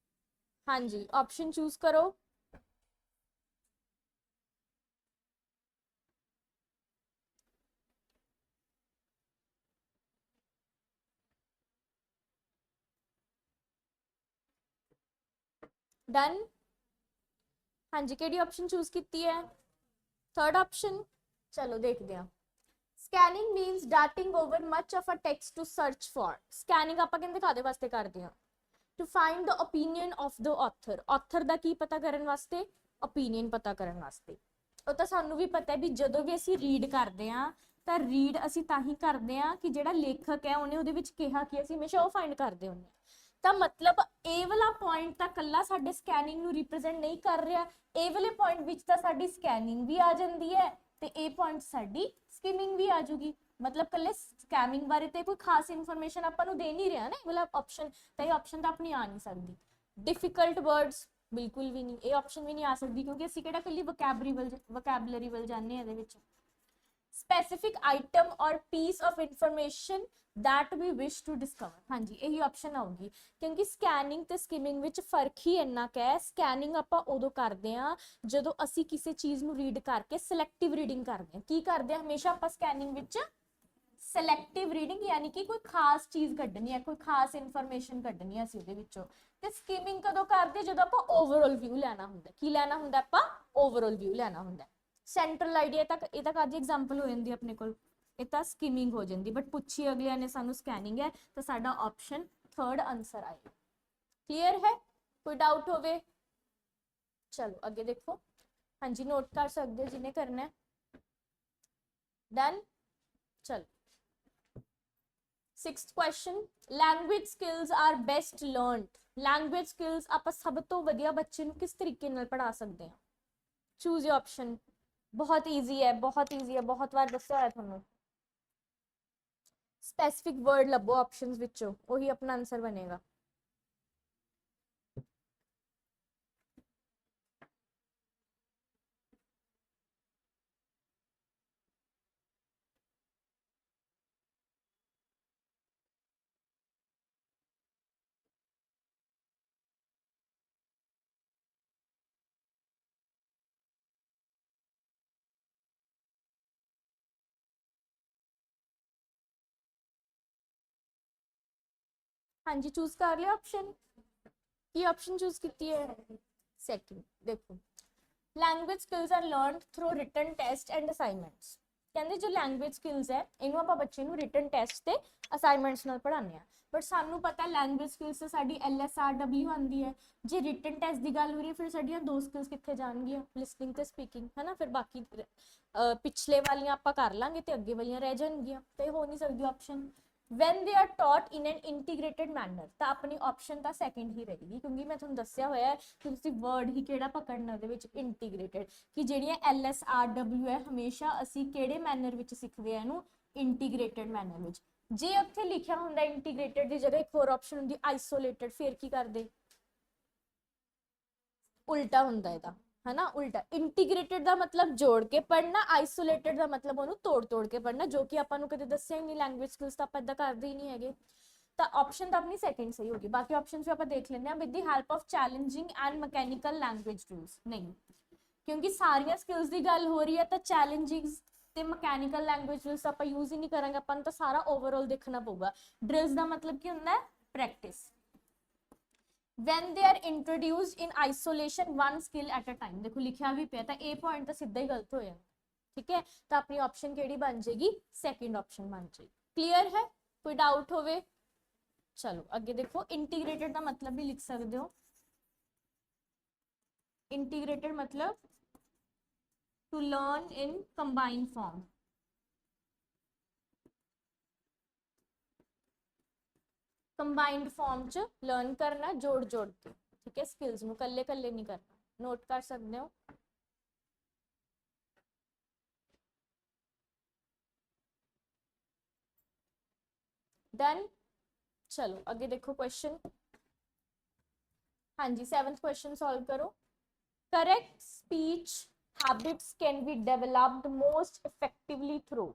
हाँ जी, ऑप्शन चूज करो। डन। हाँ जी, केड़ी ऑप्शन चूज की है? Third option. चलो देखते हैं। Scanning means darting over much of a text to search for. Scanning आपां किहंदे कादे वास्ते करदे हां? To find the opinion of the author. Author दा की पता करन वास्ते? ओपीनियन पता करन वास्ते। ਉਹ ਤਾਂ ਸਾਨੂੰ ਵੀ ਪਤਾ ਹੈ ਵੀ ਜਦੋਂ ਵੀ ਅਸੀਂ ਰੀਡ ਕਰਦੇ ਆ ਤਾਂ ਰੀਡ ਅਸੀਂ ਤਾਂ ਹੀ ਕਰਦੇ ਆ ਕਿ ਜਿਹੜਾ ਲੇਖਕ ਹੈ ਉਹਨੇ ਉਹਦੇ ਵਿੱਚ ਕਿਹਾ ਕਿ ਅਸੀਂ ਹਮੇਸ਼ਾ ਉਹ ਫਾਈਂਡ ਕਰਦੇ ਹੁੰਦੇ ਆ। ਤਾਂ ਮਤਲਬ ਇਹ ਵਾਲਾ ਪੁਆਇੰਟ ਤਾਂ ਕੱਲਾ ਸਾਡੇ ਸਕੈਨਿੰਗ ਨੂੰ ਰਿਪਰੈਜ਼ੈਂਟ ਨਹੀਂ ਕਰ ਰਿਹਾ, ਇਹ ਵਾਲੇ ਪੁਆਇੰਟ ਵਿੱਚ ਤਾਂ ਸਾਡੀ ਸਕੈਨਿੰਗ ਵੀ ਆ ਜਾਂਦੀ ਹੈ ਤੇ ਇਹ ਪੁਆਇੰਟ ਸਾਡੀ ਸਕਿਮਿੰਗ ਵੀ ਆ ਜੂਗੀ। मतलब कल्ले स्कैमिंग बारे ते कोई खास इन्फॉर्मेशन आपां नूं दे नहीं रहा ना वाला ऑप्शन, तो ये ऑप्शन तो अपनी आ नहीं सकती। डिफिकल्ट वर्ड्स बिल्कुल भी नहीं, ये ऑप्शन भी नहीं आ सकती क्योंकि असीं किहड़ा कल्ली वोकैबलरी वल जाने इहदे विच। Specific item or piece of information that we wish to discover. हाँ जी यही ऑप्शन आऊगी, क्योंकि ਸਕੈਨਿੰਗ ਤੇ ਸਕਿਮਿੰਗ ਵਿੱਚ ਫਰਕ ਹੀ ਇੰਨਾ ਕੁ ਹੈ। ਸਕੈਨਿੰਗ ਆਪਾਂ ਉਦੋਂ ਕਰਦੇ ਆ ਜਦੋਂ ਅਸੀਂ ਕਿਸੇ ਚੀਜ਼ ਨੂੰ ਰੀਡ ਕਰਕੇ ਸਿਲੈਕਟਿਵ ਰੀਡਿੰਗ ਕਰਦੇ ਆ। ਕੀ ਕਰਦੇ ਆ ਹਮੇਸ਼ਾ ਆਪਾਂ ਸਕੈਨਿੰਗ ਵਿੱਚ ਸਿਲੈਕਟਿਵ ਰੀਡਿੰਗ, ਯਾਨੀ ਕਿ ਕੋਈ ਖਾਸ ਚੀਜ਼ ਕੱਢਣੀ ਹੈ, ਕੋਈ ਖਾਸ ਇਨਫੋਰਮੇਸ਼ਨ ਕੱਢਣੀ ਹੈ ਅਸੀਂ ਉਹਦੇ ਵਿੱਚੋਂ। ਤੇ ਸਕਿਮਿੰਗ ਕਦੋਂ ਕਰਦੇ ਜਦੋਂ ਆਪਾਂ ਓਵਰਆਲ ਵਿਊ ਲੈਣਾ ਹੁੰਦਾ। ਕੀ ਲੈਣਾ ਹੁੰਦਾ ਆਪਾਂ? ਓਵਰਆਲ ਵਿਊ ਲੈਣਾ ਹੁੰਦਾ। ਸੈਂਟਰਲ ਆਈਡੀਆ ਤੱਕ ਇਹ ਤਾਂ ਕਾਦੀ ਐਗਜ਼ਾਮਪਲ ਹੋ ਜਾਂਦੀ ਆਪਣੇ ਕੋਲ, ਇਹ ਤਾਂ ਸਕਿਮਿੰਗ ਹੋ ਜਾਂਦੀ। ਬਟ ਪੁੱਛੀ ਅਗਲਿਆਂ ਨੇ ਸਾਨੂੰ ਸਕੈਨਿੰਗ ਹੈ, ਤਾਂ ਸਾਡਾ ਆਪਸ਼ਨ ਥਰਡ ਆंसर ਆਏਗਾ। क्लियर है? कोई डाउट होवे? चलो आगे देखो। हाँ जी नोट कर सकते हो जिन्हें करना है। डन। चलो 6th question, language skills are best learned. Language skills आप सब तो वधिया बच्चे ਨੂੰ किस तरीके ਨਾਲ पढ़ा सकते हैं? Choose your option. बहुत ईजी है, बहुत ईजी है, बहुत बार दस्या होया ਤੁਹਾਨੂੰ। स्पेसिफिक वर्ड ਲੱਭੋ ऑप्शंस ਵਿੱਚੋਂ, ਉਹੀ ਆਪਣਾ आंसर बनेगा। हाँ जी चूज कर लिया ऑप्शन। ये ऑप्शन चूज की है सेकंड। देखो language skills are learned through written test and assignments. कहते जो लैंग्वेज स्किल्स है इनू आप बच्चे ਨੂੰ रिटन टेस्ट ਤੇ ਅਸਾਈਨਮੈਂਟਸ ਨਾਲ ਪੜਾਉਂਦੇ ਆ। ਬਟ ਸਾਨੂੰ ਪਤਾ ਲੈਂਗੁਏਜ ਸਕਿੱਲਸ ਤੇ ਸਾਡੀ LSRW ਆਉਂਦੀ ਹੈ। ਜੇ ਰਿਟਨ ਟੈਸਟ ਦੀ ਗੱਲ ਹੋ ਰਹੀ ਹੈ ਫਿਰ ਸਾਡੀਆਂ ਦੋ ਸਕਿੱਲਸ ਕਿੱਥੇ ਜਾਣਗੀਆਂ? ਲਿਸਨਿੰਗ ਤੇ ਸਪੀਕਿੰਗ, ਹੈ ਨਾ। ਫਿਰ ਬਾਕੀ ਪਿਛਲੇ ਵਾਲੀਆਂ ਆਪਾਂ ਕਰ ਲਾਂਗੇ ਤੇ ਅੱਗੇ ਵਾਲੀਆਂ ਰਹਿ ਜਾਣਗੀਆਂ, ਤੇ ਹੋ ਨਹੀਂ ਸਕਦੀ option. when they are taught in an integrated manner ਤਾਂ ਆਪਣੀ ਆਪਸ਼ਨ ਤਾਂ ਸੈਕਿੰਡ ਹੀ ਰਹੇਗੀ, ਕਿਉਂਕਿ ਮੈਂ ਤੁਹਾਨੂੰ ਦੱਸਿਆ ਹੋਇਆ ਹੈ ਕਿ ਤੁਸੀਂ ਵਰਡ ਹੀ ਕਿਹੜਾ ਪਕੜਨਾ ਉਹਦੇ ਵਿੱਚ, ਇੰਟੀਗ੍ਰੇਟਡ। ਕਿ ਜਿਹੜੀਆਂ LSRW ਹੈ ਹਮੇਸ਼ਾ ਅਸੀਂ ਕਿਹੜੇ ਮੈਨਰ ਵਿੱਚ ਸਿੱਖਦੇ ਆ ਇਹਨੂੰ? ਇੰਟੀਗ੍ਰੇਟਡ ਮੈਨਰ ਵਿੱਚ। ਜੇ ਉੱਥੇ ਲਿਖਿਆ ਹੁੰਦਾ ਇੰਟੀਗ੍ਰੇਟਡ ਦੀ ਜਗ੍ਹਾ ਇੱਕ ਹੋਰ ਆਪਸ਼ਨ ਹੁੰਦੀ ਆਈਸੋਲੇਟਡ, ਫਿਰ ਕੀ ਕਰਦੇ? ਉਲਟਾ ਹੁੰਦਾ ਇਹਦਾ, है ना। उल्टा इंटीग्रेटेड का मतलब जोड़ के पढ़ना, आइसोलेटेड का मतलब ਉਹਨੂੰ ਤੋੜ ਕੇ ਪੜਨਾ, ਜੋ ਕਿ ਆਪਾਂ ਨੂੰ ਕਦੇ ਦੱਸਿਆ ਹੀ ਨਹੀਂ। ਲੈਂਗੁਏਜ ਸਕਿੱਲਸ ਤਾਂ ਆਪਾਂ ਇਦਾਂ ਕਰਦੇ ਹੀ ਨਹੀਂ ਹੈਗੇ। ਤਾਂ ਆਪਸ਼ਨ ਤਾਂ ਆਪਣੀ ਸੈਕਿੰਡ ਸਹੀ ਹੋਗੀ। ਬਾਕੀ ਆਪਸ਼ਨਸ ਵੀ ਆਪਾਂ ਦੇਖ ਲੈਂਦੇ ਹਾਂ। With the help of challenging and mechanical language rules, ਨਹੀਂ, ਕਿਉਂਕਿ ਸਾਰੀਆਂ ਸਕਿੱਲਸ ਦੀ ਗੱਲ ਹੋ ਰਹੀ ਹੈ ਤਾਂ ਚੈਲੰਜਿੰਗ ਤੇ ਮਕੈਨੀਕਲ ਲੈਂਗੁਏਜ ਰੂਲਸ ਆਪਾਂ ਯੂਜ਼ ਹੀ ਨਹੀਂ ਕਰਾਂਗੇ। ਆਪਾਂ ਨੂੰ ਤਾਂ ਸਾਰਾ ਓਵਰਆਲ ਦੇਖਣਾ ਪਊਗਾ। ਡ੍ਰਿਲਸ ਦਾ ਮਤਲਬ ਕੀ ਹੁੰਦਾ ਹੈ? Practice. when they are introduced in isolation one skill at a time। देखो लिखा भी पे ਤਾਂ ਇਹ ਪੁਆਇੰਟ ਤਾਂ ਸਿੱਧਾ ਹੀ ਗਲਤ ਹੋਇਆ। ठीक है ਤਾਂ ਆਪਣੀ ਆਪਸ਼ਨ ਕਿਹੜੀ ਬਣ ਜਾਏਗੀ? ਸੈਕਿੰਡ ਆਪਸ਼ਨ ਬਣ ਜਾਏਗੀ। क्लियर है? कोई डाउट होवे? चलो ਅੱਗੇ देखो इंटीग्रेटेड ਦਾ मतलब भी लिख सकते हो। इंटीग्रेटेड मतलब to learn in combined form। Combined form ਚ ਲਰਨ ਕਰਨਾ ਜੋੜ ਜੋੜ ਕੇ, ਠੀਕ ਹੈ। ਸਕਿੱਲਸ ਨੂੰ ਕੱਲੇ ਕੱਲੇ ਨਹੀਂ ਕਰਨਾ। ਨੋਟ ਕਰ ਸਕਦੇ ਹੋ। डन। चलो आगे देखो क्वेश्चन। हाँ जी 7th क्वेश्चन सॉल्व करो। Correct speech habits can be developed most effectively through.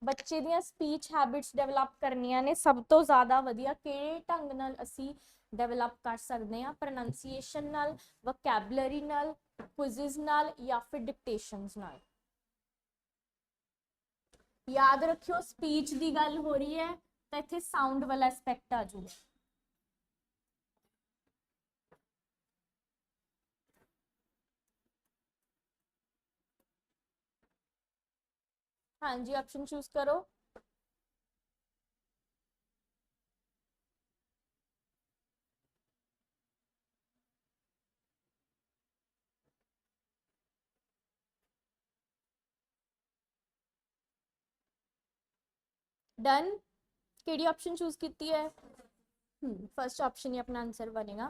ਬੱਚੇ ਦੀਆਂ ਸਪੀਚ ਹੈਬਿਟਸ ਡਿਵੈਲਪ ਕਰਨੀਆਂ ਨੇ ਸਭ ਤੋਂ ਜ਼ਿਆਦਾ ਵਧੀਆ ਕਿਹੜੇ ਢੰਗ ਨਾਲ ਅਸੀਂ ਡਿਵੈਲਪ ਕਰ ਸਕਦੇ ਹਾਂ? ਪ੍ਰੋਨਾਂਸੀਏਸ਼ਨ ਨਾਲ, ਵੋਕੈਬਲਰੀ ਨਾਲ, ਕੁਇਜ਼ਸ ਨਾਲ ਜਾਂ ਫਿਰ ਡਿਕਟੇਸ਼ਨਸ ਨਾਲ। याद रखियो स्पीच की गल हो रही है तो इत्थे साउंड वाला एस्पेक्ट आ जाऊगा। हाँ जी ऑप्शन चूज करो। डन। केड़ी ऑप्शन चूज की है? फर्स्ट ऑप्शन ही अपना आंसर बनेगा।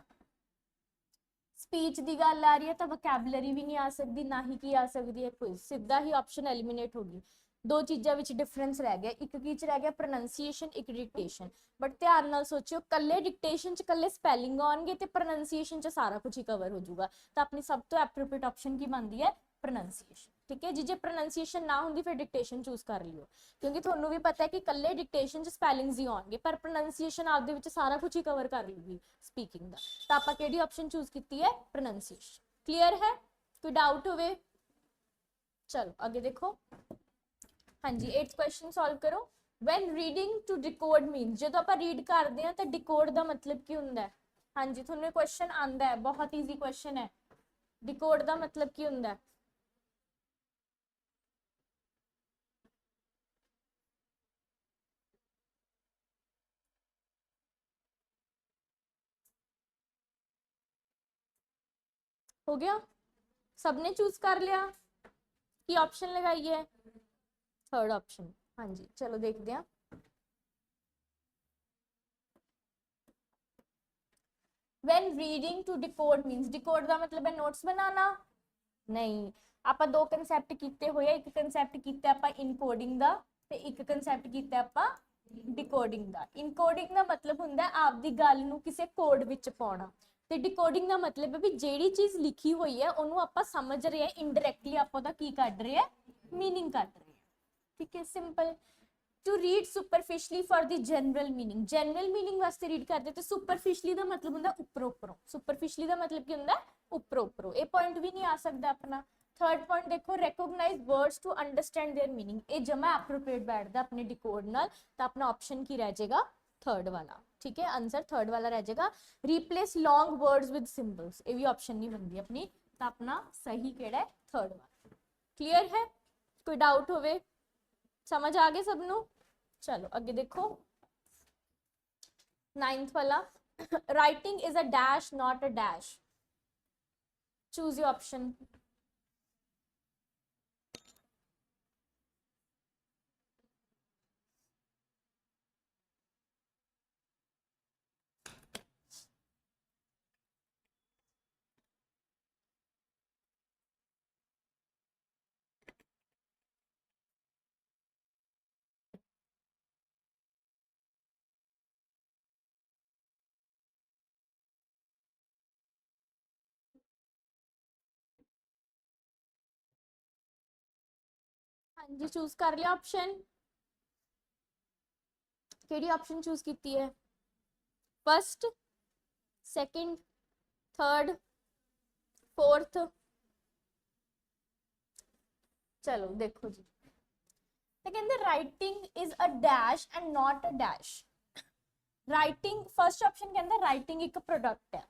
स्पीच की गल आ रही है तो वोकैबलरी भी नहीं आ सकती, ना ही की आ सकती है क्विज। सीधा ही ऑप्शन एलिमिनेट होगी। दो चीज़ों में डिफरेंस रह गया, एक की रह गया प्रोनांसीएशन, एक डिक्टेशन। बट ध्यान नाल सोचियो कल्ले डिक्टेशन च कल्ले स्पैलिंग आउणगे ते प्रोनांसीएशन च सारा कुछ ही कवर हो जाऊगा। तो अपनी सब तो एप्रोप्रिएट ऑप्शन की बनती है प्रोनंसीएशन। ठीक है जी, जे प्रोनंसीएशन ना होंगी फिर डिक्टेशन चूज कर लियो, क्योंकि थोनू भी पता है कि कल्ले डिक्टेशन च स्पैलिंग्स ही आउणगे, पर प्रोनंसीएशन आपदे विच सारा कुछ ही कवर कर लूगी स्पीकिंग दा। तो आपां किहड़ी ऑप्शन चूज कीती है? प्रोनंसीएशन। क्लियर है? कोई डाउट होवे? चलो आगे देखो। हाँ जी, 8th क्वेश्चन सॉल्व करो। When reading to decode means, जो आप रीड करते हैं तो डिकोड का मतलब की हुंदा है? हाँ जी, थोनू क्वेश्चन आंदा है, बहुत ईजी क्वेश्चन है। डिकोड का मतलब की हुंदा है? हो गया? सबने चूज कर लिया कि ऑप्शन लगाई है? Third option. हाँ जी, चलो देखते हैं। When reading to decode means, decode का मतलब है नोट्स बनाना? नहीं, आप दो कंसैप्ट कीते हुए, एक कंसैप्ट कीता आप इनकोडिंग का ते एक कंसैप्ट कीता आप डिकोडिंग का। इनकोडिंग का मतलब हुंदा है आपदी गल नूं किसी कोड विच पाउणा, ते डिकोडिंग का मतलब है भी जेड़ी चीज लिखी हुई है उन्होंने आप समझ रहे हैं, इनडायरेक्टली आप ओहदा की कढ रहे हैं, मीनिंग कढ रहे हैं। ठीक है, simple. To read superficially for the general meaning, general meaning वास्ते रीड करते तो सुपरफिशली का मतलब होंगे उपरों उपरों, सुपरफिशली का मतलब की होंगे उपरों उपरों। ये पॉइंट भी नहीं आ सकता अपना। थर्ड पॉइंट देखो, recognise words to understand their meaning, ये जमा एप्रोप्रिएट बैठता अपने डिकोड नाल, तो अपना ऑप्शन की रह जाएगा? थर्ड वाला। ठीक है, आंसर थर्ड वाला रह जाएगा। Replace long words with symbols, ये भी ऑप्शन नहीं बनती अपनी, तो अपना सही केड़ा है? थर्ड वाला। क्लियर है? कोई डाउट होवे? समझ आ गए सबनों? चलो आगे देखो। 9th वाला, writing is a dash not a dash, choose your option. हाँ जी, चूज कर लिया ऑप्शन? केड़ी ऑप्शन चूज की है? First, second, third, fourth? चलो देखो जी, तो कहते writing is a dash and not a dash. Writing, first option कहते राइटिंग एक प्रोडक्ट है,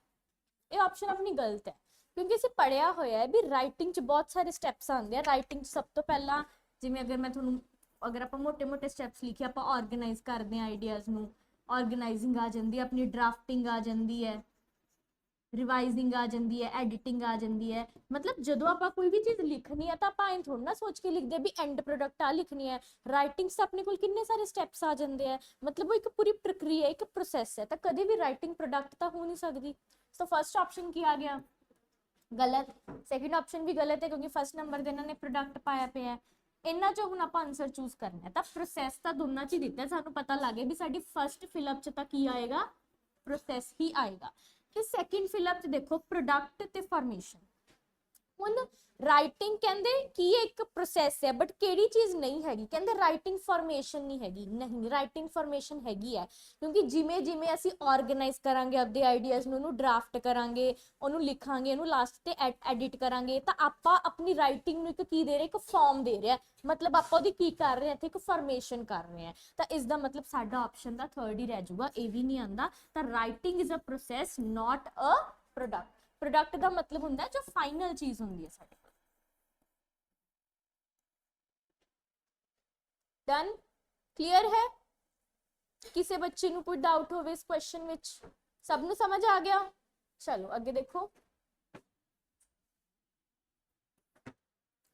ये ऑप्शन अपनी गलत है, क्योंकि इसे पढ़िया होया है भी राइटिंग च बहुत सारे स्टैप्स आते हैं। राइटिंग सब तो पहला, जिवें अगर मैं थोनू, अगर आप मोटे मोटे स्टैप्स लिखे आप ऑर्गेनाइज करते हैं आइडियाज़ नू, ऑर्गेनाइजिंग आ जाती है, अपनी ड्राफ्टिंग आ जाती है, रिवाइजिंग आ जाती है, एडिटिंग आ जाती है। मतलब जो आप कोई भी चीज़ लिखनी है तो आप ऐ थोड़ा ना सोच के लिखते भी एंड प्रोडक्ट आ लिखनी है। राइटिंग से अपने को कितने सारे स्टैप्स आ जाते हैं, मतलब वो एक पूरी प्रक्रिया, एक प्रोसैस है, तो कभी भी राइटिंग प्रोडक्ट तो हो नहीं सकती। तो फर्स्ट ऑप्शन की आ गया? गलत। सेकंड ऑप्शन भी गलत है, क्योंकि फर्स्ट नंबर देना ने प्रोडक्ट पाया पे है। इन्ना जो हुण आपां आंसर चूज करना है, तो प्रोसैस तो दोनों च ही दिता है, सानू पता लग गया भी साडी फर्स्ट फिलअप च तो की आएगा? प्रोसैस ही आएगा। कि सैकेंड फिलअप च देखो प्रोडक्ट ते फॉर्मेशन। हुण राइटिंग कहंदे कि एक प्रोसैस है, बट केड़ी चीज नहीं हैगी, कहंदे राइटिंग फॉर्मेशन नहीं हैगी। नहीं, राइटिंग फॉर्मेशन हैगी है, क्योंकि जिमें जिमें असीं ऑर्गेनाइज करांगे अपने आइडियाज़ नूं, उहनूं ड्राफ्ट करांगे, उहनूं लिखांगे, उहनूं लास्ट ते एडिट करांगे, तो आपां अपनी राइटिंग नूं एक की दे रहे, एक फॉर्म दे रहे हैं, मतलब आपां ओहदी की कर रहे हैं, एक फॉर्मेशन कर रहे हैं। तो इसका मतलब साडा ऑप्शन दा थर्ड ही रह जाऊगा, ये भी नहीं आंदा। तो writing is a process not a product. Product का मतलब होंदा है जो फाइनल चीज होंदी है साडे। डन? क्लियर है? किसी बच्चे को कोई डाउट हो इस क्वेश्चन विच? सबनू समझ आ गया? चलो आगे देखो।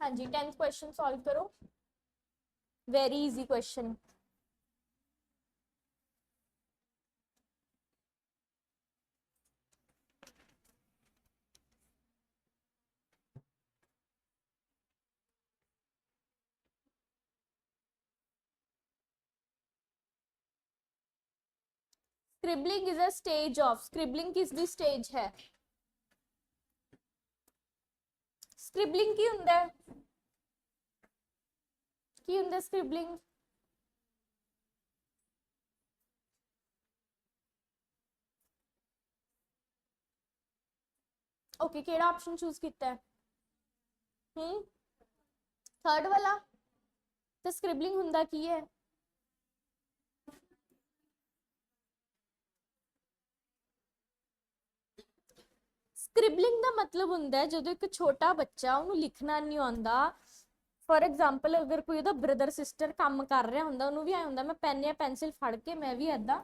हाँ जी, 10th क्वेश्चन सॉल्व करो। Very easy question. Scribbling is a stage of, scribbling किसकी स्टेज है? स्क्रिबलिंग की हुंदा है, की हुंदा स्क्रिबलिंग? ओके, केड़ा ऑप्शन चूज किया है? थर्ड वाला। तो स्क्रिबलिंग हुंदा की है? स्क्रिबलिंग ਦਾ ਮਤਲਬ ਹੁੰਦਾ ਹੈ ਜਦੋਂ ਇੱਕ ਛੋਟਾ ਬੱਚਾ ਉਹਨੂੰ ਲਿਖਣਾ ਨਹੀਂ ਆਉਂਦਾ। ਫॉर एग्जांपल ਅਗਰ ਕੋਈ ਉਹਦਾ ਬ੍ਰਦਰ ਸਿਸਟਰ ਕੰਮ ਕਰ ਰਿਹਾ ਹੁੰਦਾ, ਉਹਨੂੰ ਵੀ ਆਇਆ ਹੁੰਦਾ ਮੈਂ ਪੈਨ ਜਾਂ ਪੈਨਸਿਲ ਫੜ ਕੇ ਮੈਂ ਵੀ ਏਦਾਂ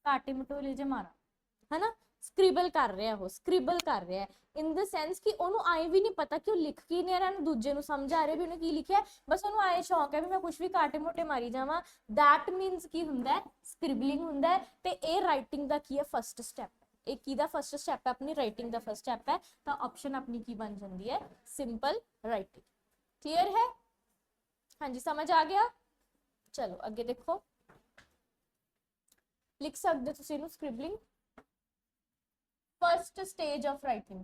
ਕਾਟੇ ਮਟੋਲੇ ਜੇ ਮਾਰਾਂ, ਹੈਨਾ, ਸਕ੍ਰਿਬਲ ਕਰ ਰਿਹਾ, ਉਹ ਸਕ੍ਰਿਬਲ ਕਰ ਰਿਹਾ ਇਨ ਦ ਸੈਂਸ ਕਿ ਉਹਨੂੰ ਆਏ ਵੀ ਨਹੀਂ ਪਤਾ ਕਿ ਉਹ ਲਿਖ ਕੀ ਨਹੀਂ ਰਿਹਾ, ਦੂਜੇ ਨੂੰ ਸਮਝ ਆ ਰਿਹਾ ਵੀ ਉਹਨੇ ਕੀ ਲਿਖਿਆ, ਬਸ ਉਹਨੂੰ ਆਏ ਸ਼ੌਂਕ ਹੈ ਵੀ ਮੈਂ ਕੁਝ ਵੀ ਕਾਟੇ ਮੋਟੇ ਮਾਰੀ ਜਾਵਾਂ। ਦੈਟ ਮੀਨਸ ਕੀ ਹੁੰਦਾ ਹੈ? ਸਕ੍ਰਿਬਲਿੰਗ ਹੁੰਦਾ ਹੈ। ਤੇ ਇਹ ਰਾਈਟਿੰਗ ਦਾ ਕੀ ਹੈ? First step. ਇਹ ਕੀ ਦਾ ਫਸਟ ਸਟੈਪ ਹੈ? ਆਪਣੀ ਰਾਈਟਿੰਗ ਦਾ ਫਸਟ ਸਟੈਪ ਹੈ। ਤਾਂ ਆਪਸ਼ਨ ਆਪਣੀ ਕੀ ਬਣ ਜਾਂਦੀ ਹੈ? Simple writing. क्लियर है? हाँ जी, समझ आ गया? चलो अगे देखो, लिख सकते तुसी नु scribbling first stage of writing.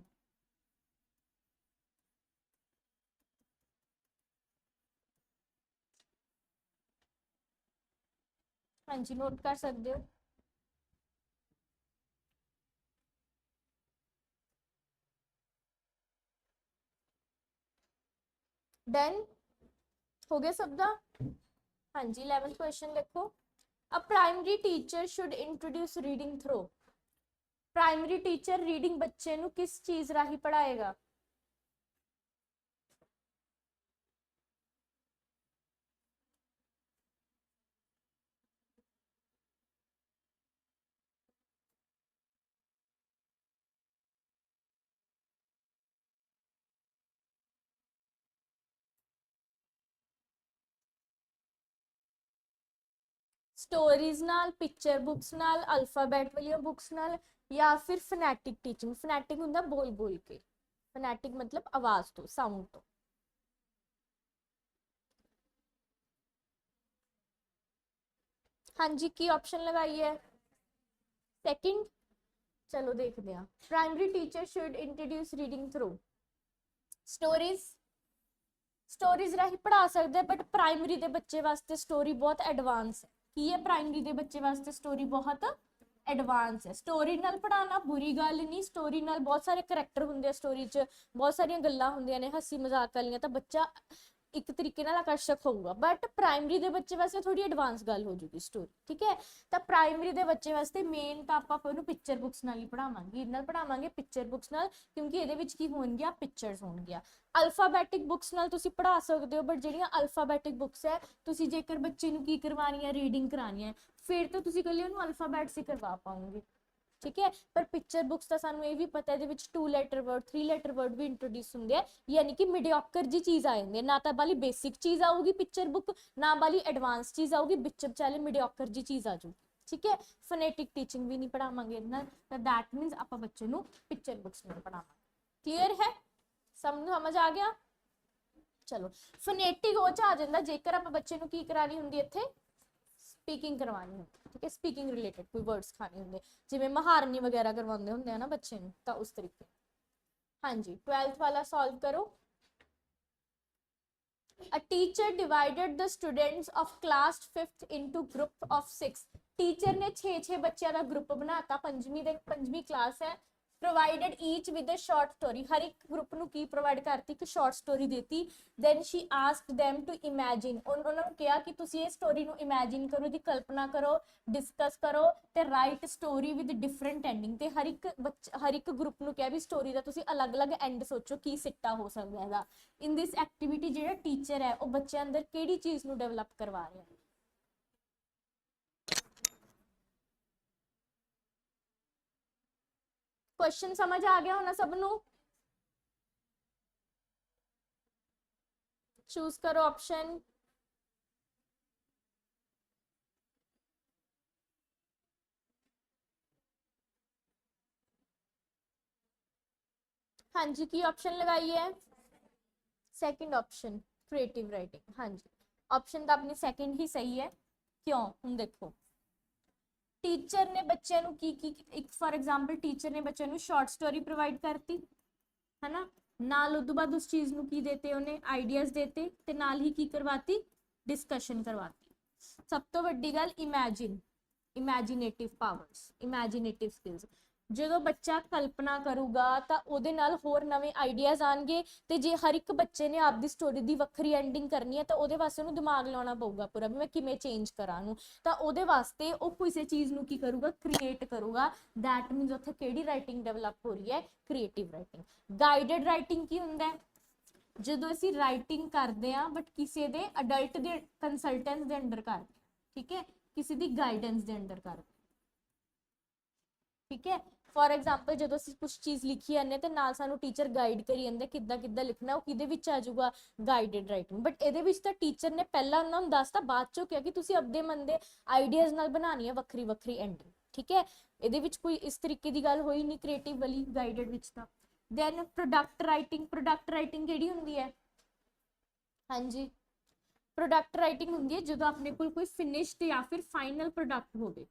हाँ जी, नोट कर सकते हो। डन हो गया सब दा? हाँ जी, 11th क्वेश्चन लिखो। A primary teacher should introduce reading through. Primary teacher reading बच्चे नु किस चीज राही पढ़ाएगा? स्टोरीज नाल, पिक्चर बुक्स नाल, अल्फाबेट वाली बुक्स नाल, या फिर फनैटिक टीचिंग। फनैटिक हुंदा बोल बोल के, फनैटिक मतलब आवाज तो, साउंड तो। हाँ जी, की ऑप्शन लगाई है? सेकंड। चलो देखते हैं। Primary teacher should introduce reading through stories. Stories राही पढ़ा सकते हैं, बट प्राइमरी के बच्चे वास्ते स्टोरी बहुत एडवांस है। की है? प्राइमरी के बच्चे वास्ते स्टोरी बहुत एडवांस है। स्टोरी नाल पढ़ाना बुरी गल नहीं, स्टोरी नाल बहुत सारे करैक्टर होंगे, स्टोरी च बहुत सारिया गल्लां होंदियां ने हसी मजाक वालियां, तो बच्चा एक तरीके नाल आकर्षक होगा। बट प्राइमरी के बच्चे वास्ते थोड़ी एडवांस गल हो जूगी स्टोरी, ठीक है। तो प्राइमरी के बच्चे वास्ते मेन तो आपां इहनूं पिक्चर बुक्स नाल ही पढ़ावांगे, इहदे नाल पढ़ावांगे पिक्चर बुक्स नाल, क्योंकि इहदे विच की होणगियां? पिक्चर्स होणगियां। अल्फाबैटिक बुक्स नाल तुसीं पढ़ा सकदे हो, बट जिहड़ियां अल्फाबैटिक बुक्स है, तुसीं जेकर बच्चे नूं की करवानी है? रीडिंग करानी है, फिर तो तुसीं कल्ले उहनूं अल्फाबैट्स ही करवा पाओगे, ठीक है। पर पिक्चर बुक्स का सानू ये भी पता है 2 लैटर वर्ड 3 लैटर वर्ड भी इंट्रोड्यूस होंगे, यानी कि मीडियोकर जी चीज आ जाती है। ना तो वाली बेसिक चीज आऊगी पिक्चर बुक, ना वाली एडवांस चीज आऊगी, बिच विचाले मीडियोकर जी चीज आ जाऊगी, ठीक है। फनेटिक टीचिंग भी नहीं पढ़ावांगे, दैट मीनस आप बच्चे नूं पिक्चर बुक्स नहीं पढ़ावांगे। क्लीयर है? समझ आ गया? चलो, फनेटिक वो आ जाता जेकर आप बच्चे नूं की करानी हुंदी इत्थे? स्पीकिंग करवानी होंदी, ठीक है। स्पीकिंग रिलेटेड कोई वर्ड्स खाने होंगे, जिवें महारनी वगैरह करवाते होंगे है ना बच्चे नूं, तो उस तरीके। हाँ जी, 12th वाला सॉल्व करो। A teacher divided the students of class 5th into group of 6। Teacher ने 6 बच्चों का ग्रुप बनाता, पंजवीं क्लास है। Provided each with a short story, हर एक ग्रुप ਨੂੰ ਕੀ प्रोवाइड करती? कि शॉर्ट स्टोरी देती। then she asked them to imagine, ਉਹਨਾਂ ਨੂੰ ਕਿਹਾ ਕਿ ਤੁਸੀਂ ਇਹ ਸਟੋਰੀ ਨੂੰ ਇਮੇਜਿਨ ਕਰੋ, ਦੀ ਕਲਪਨਾ ਕਰੋ, ਡਿਸਕਸ ਕਰੋ ਤੇ right story with different ending. ਤੇ ਹਰ ਇੱਕ ਗਰੁੱਪ ਨੂੰ ਕਿਹਾ ਵੀ ਸਟੋਰੀ ਦਾ ਤੁਸੀਂ ਅਲੱਗ-ਅਲੱਗ ਐਂਡ ਸੋਚੋ ਕੀ ਸਿੱਟਾ ਹੋ ਸਕਦਾ ਇਹਦਾ। ਇਨ ਦਿਸ ਐਕਟੀਵਿਟੀ ਜਿਹੜਾ ਟੀਚਰ ਹੈ ਉਹ ਬੱਚਿਆਂ ਅੰਦਰ ਕਿਹੜੀ ਚੀਜ਼ ਨੂੰ ਡਿਵੈਲਪ ਕਰਵਾ ਰਿਹਾ ਹੈ? क्वेश्चन समझ आ गया होना सबनू? चूज करो ऑप्शन। हाँ जी, की ऑप्शन लगाई है? Second option, creative writing. हाँ जी, ऑप्शन तो अपनी सेकंड ही सही है। क्यों? हम देखो, टीचर ने बच्चे की एक फॉर एग्जांपल टीचर ने बच्चे शॉर्ट स्टोरी प्रोवाइड करती है ना, नाल उस तो बाद उस चीज ਨੂੰ ਕੀ देते ਉਹਨੇ ਆਈਡੀਆਜ਼ देते ਤੇ ਨਾਲ ਹੀ ਕੀ ਕਰਵਾਤੀ ਡਿਸਕਸ਼ਨ ਕਰਵਾਤੀ। ਸਭ ਤੋਂ ਵੱਡੀ ਗੱਲ ਇਮੈਜਿਨੇਟਿਵ ਪਾਵਰਸ, ਇਮੈਜਿਨੇਟਿਵ ਸਕਿੱਲਸ। ਜਦੋਂ ਬੱਚਾ ਕਲਪਨਾ ਕਰੂਗਾ ਤਾਂ ਉਹਦੇ ਨਾਲ ਹੋਰ ਨਵੇਂ ਆਈਡੀਆਜ਼ ਆਣਗੇ ਤੇ ਜੇ ਹਰ ਇੱਕ ਬੱਚੇ ਨੇ ਆਪਦੀ ਸਟੋਰੀ ਦੀ ਵੱਖਰੀ ਐਂਡਿੰਗ ਕਰਨੀ ਹੈ ਤਾਂ ਉਹਦੇ ਵਾਸਤੇ ਉਹਨੂੰ ਦਿਮਾਗ ਲਾਉਣਾ ਪਊਗਾ ਪੂਰਾ ਵੀ ਮੈਂ ਕਿਵੇਂ ਚੇਂਜ ਕਰਾਂ ਨੂੰ। ਤਾਂ ਉਹਦੇ ਵਾਸਤੇ ਉਹ ਕਿਸੇ ਚੀਜ਼ ਨੂੰ ਕੀ ਕਰੂਗਾ ਕ੍ਰੀਏਟ ਕਰੂਗਾ। ਦੈਟ ਮੀਨਸ ਉੱਥੇ ਕਿਹੜੀ ਰਾਈਟਿੰਗ ਡਿਵੈਲਪ ਹੋ ਰਹੀ ਹੈ ਕ੍ਰੀਏਟਿਵ ਰਾਈਟਿੰਗ। ਗਾਈਡਡ ਰਾਈਟਿੰਗ ਕੀ ਹੁੰਦਾ ਹੈ ਜਦੋਂ ਅਸੀਂ ਰਾਈਟਿੰਗ ਕਰਦੇ ਆ ਬਟ ਕਿਸੇ ਦੇ ਅਡਲਟ ਦੇ ਕੰਸਲਟੈਂਸ ਦੇ ਅੰਡਰ ਕਰਦੇ ਠੀਕ ਹੈ ਕਿਸੇ ਦੀ ਗਾਈਡੈਂਸ ਦੇ ਅੰਡਰ ਕਰਦੇ ਠੀਕ ਹੈ। ਫॉर एग्जांपल ਜਦੋਂ ਅਸੀਂ ਕੁਝ ਚੀਜ਼ ਲਿਖੀ ਜਾਂਦੇ ਤੇ ਨਾਲ ਸਾਨੂੰ ਟੀਚਰ ਗਾਈਡ ਕਰੀ ਜਾਂਦੇ ਕਿੱਦਾਂ ਕਿੱਦਾਂ ਲਿਖਣਾ ਉਹ ਕਿਹਦੇ ਵਿੱਚ ਆ ਜਾਊਗਾ ਗਾਈਡਡ ਰਾਈਟਿੰਗ। ਬਟ ਇਹਦੇ ਵਿੱਚ ਤਾਂ ਟੀਚਰ ਨੇ ਪਹਿਲਾਂ ਉਹਨਾਂ ਨੂੰ ਦੱਸਤਾ ਬਾਅਦ ਚੋਂ ਕਿਹਾ ਕਿ ਤੁਸੀਂ ਆਪਦੇ ਮਨ ਦੇ ਆਈਡੀਆਜ਼ ਨਾਲ ਬਣਾਉਣੀ ਹੈ ਵੱਖਰੀ ਵੱਖਰੀ ਐਂਡਿੰਗ ਠੀਕ ਹੈ। ਇਹਦੇ ਵਿੱਚ ਕੋਈ ਇਸ ਤਰੀਕੇ ਦੀ ਗੱਲ ਹੋਈ ਨਹੀਂ ਕ੍ਰੀਏਟਿਵ ਵਾਲੀ ਗਾਈਡਡ ਵਿੱਚ ਤਾਂ। ਦੈਨ ਪ੍ਰੋਡਕਟ ਰਾਈਟਿੰਗ ਕਿਹੜੀ ਹੁੰਦੀ ਹੈ ਹਾਂਜੀ ਪ੍ਰੋਡਕਟ ਰਾਈਟਿੰਗ ਹੁੰਦੀ ਹੈ ਜਦੋਂ ਆਪਣੇ ਕੋਲ ਕੋਈ ਫਿਨਿਸ਼ਡ ਜਾਂ ਫਿਰ ਫਾਈਨਲ ਪ੍ਰੋਡਕਟ ਹੋਵੇ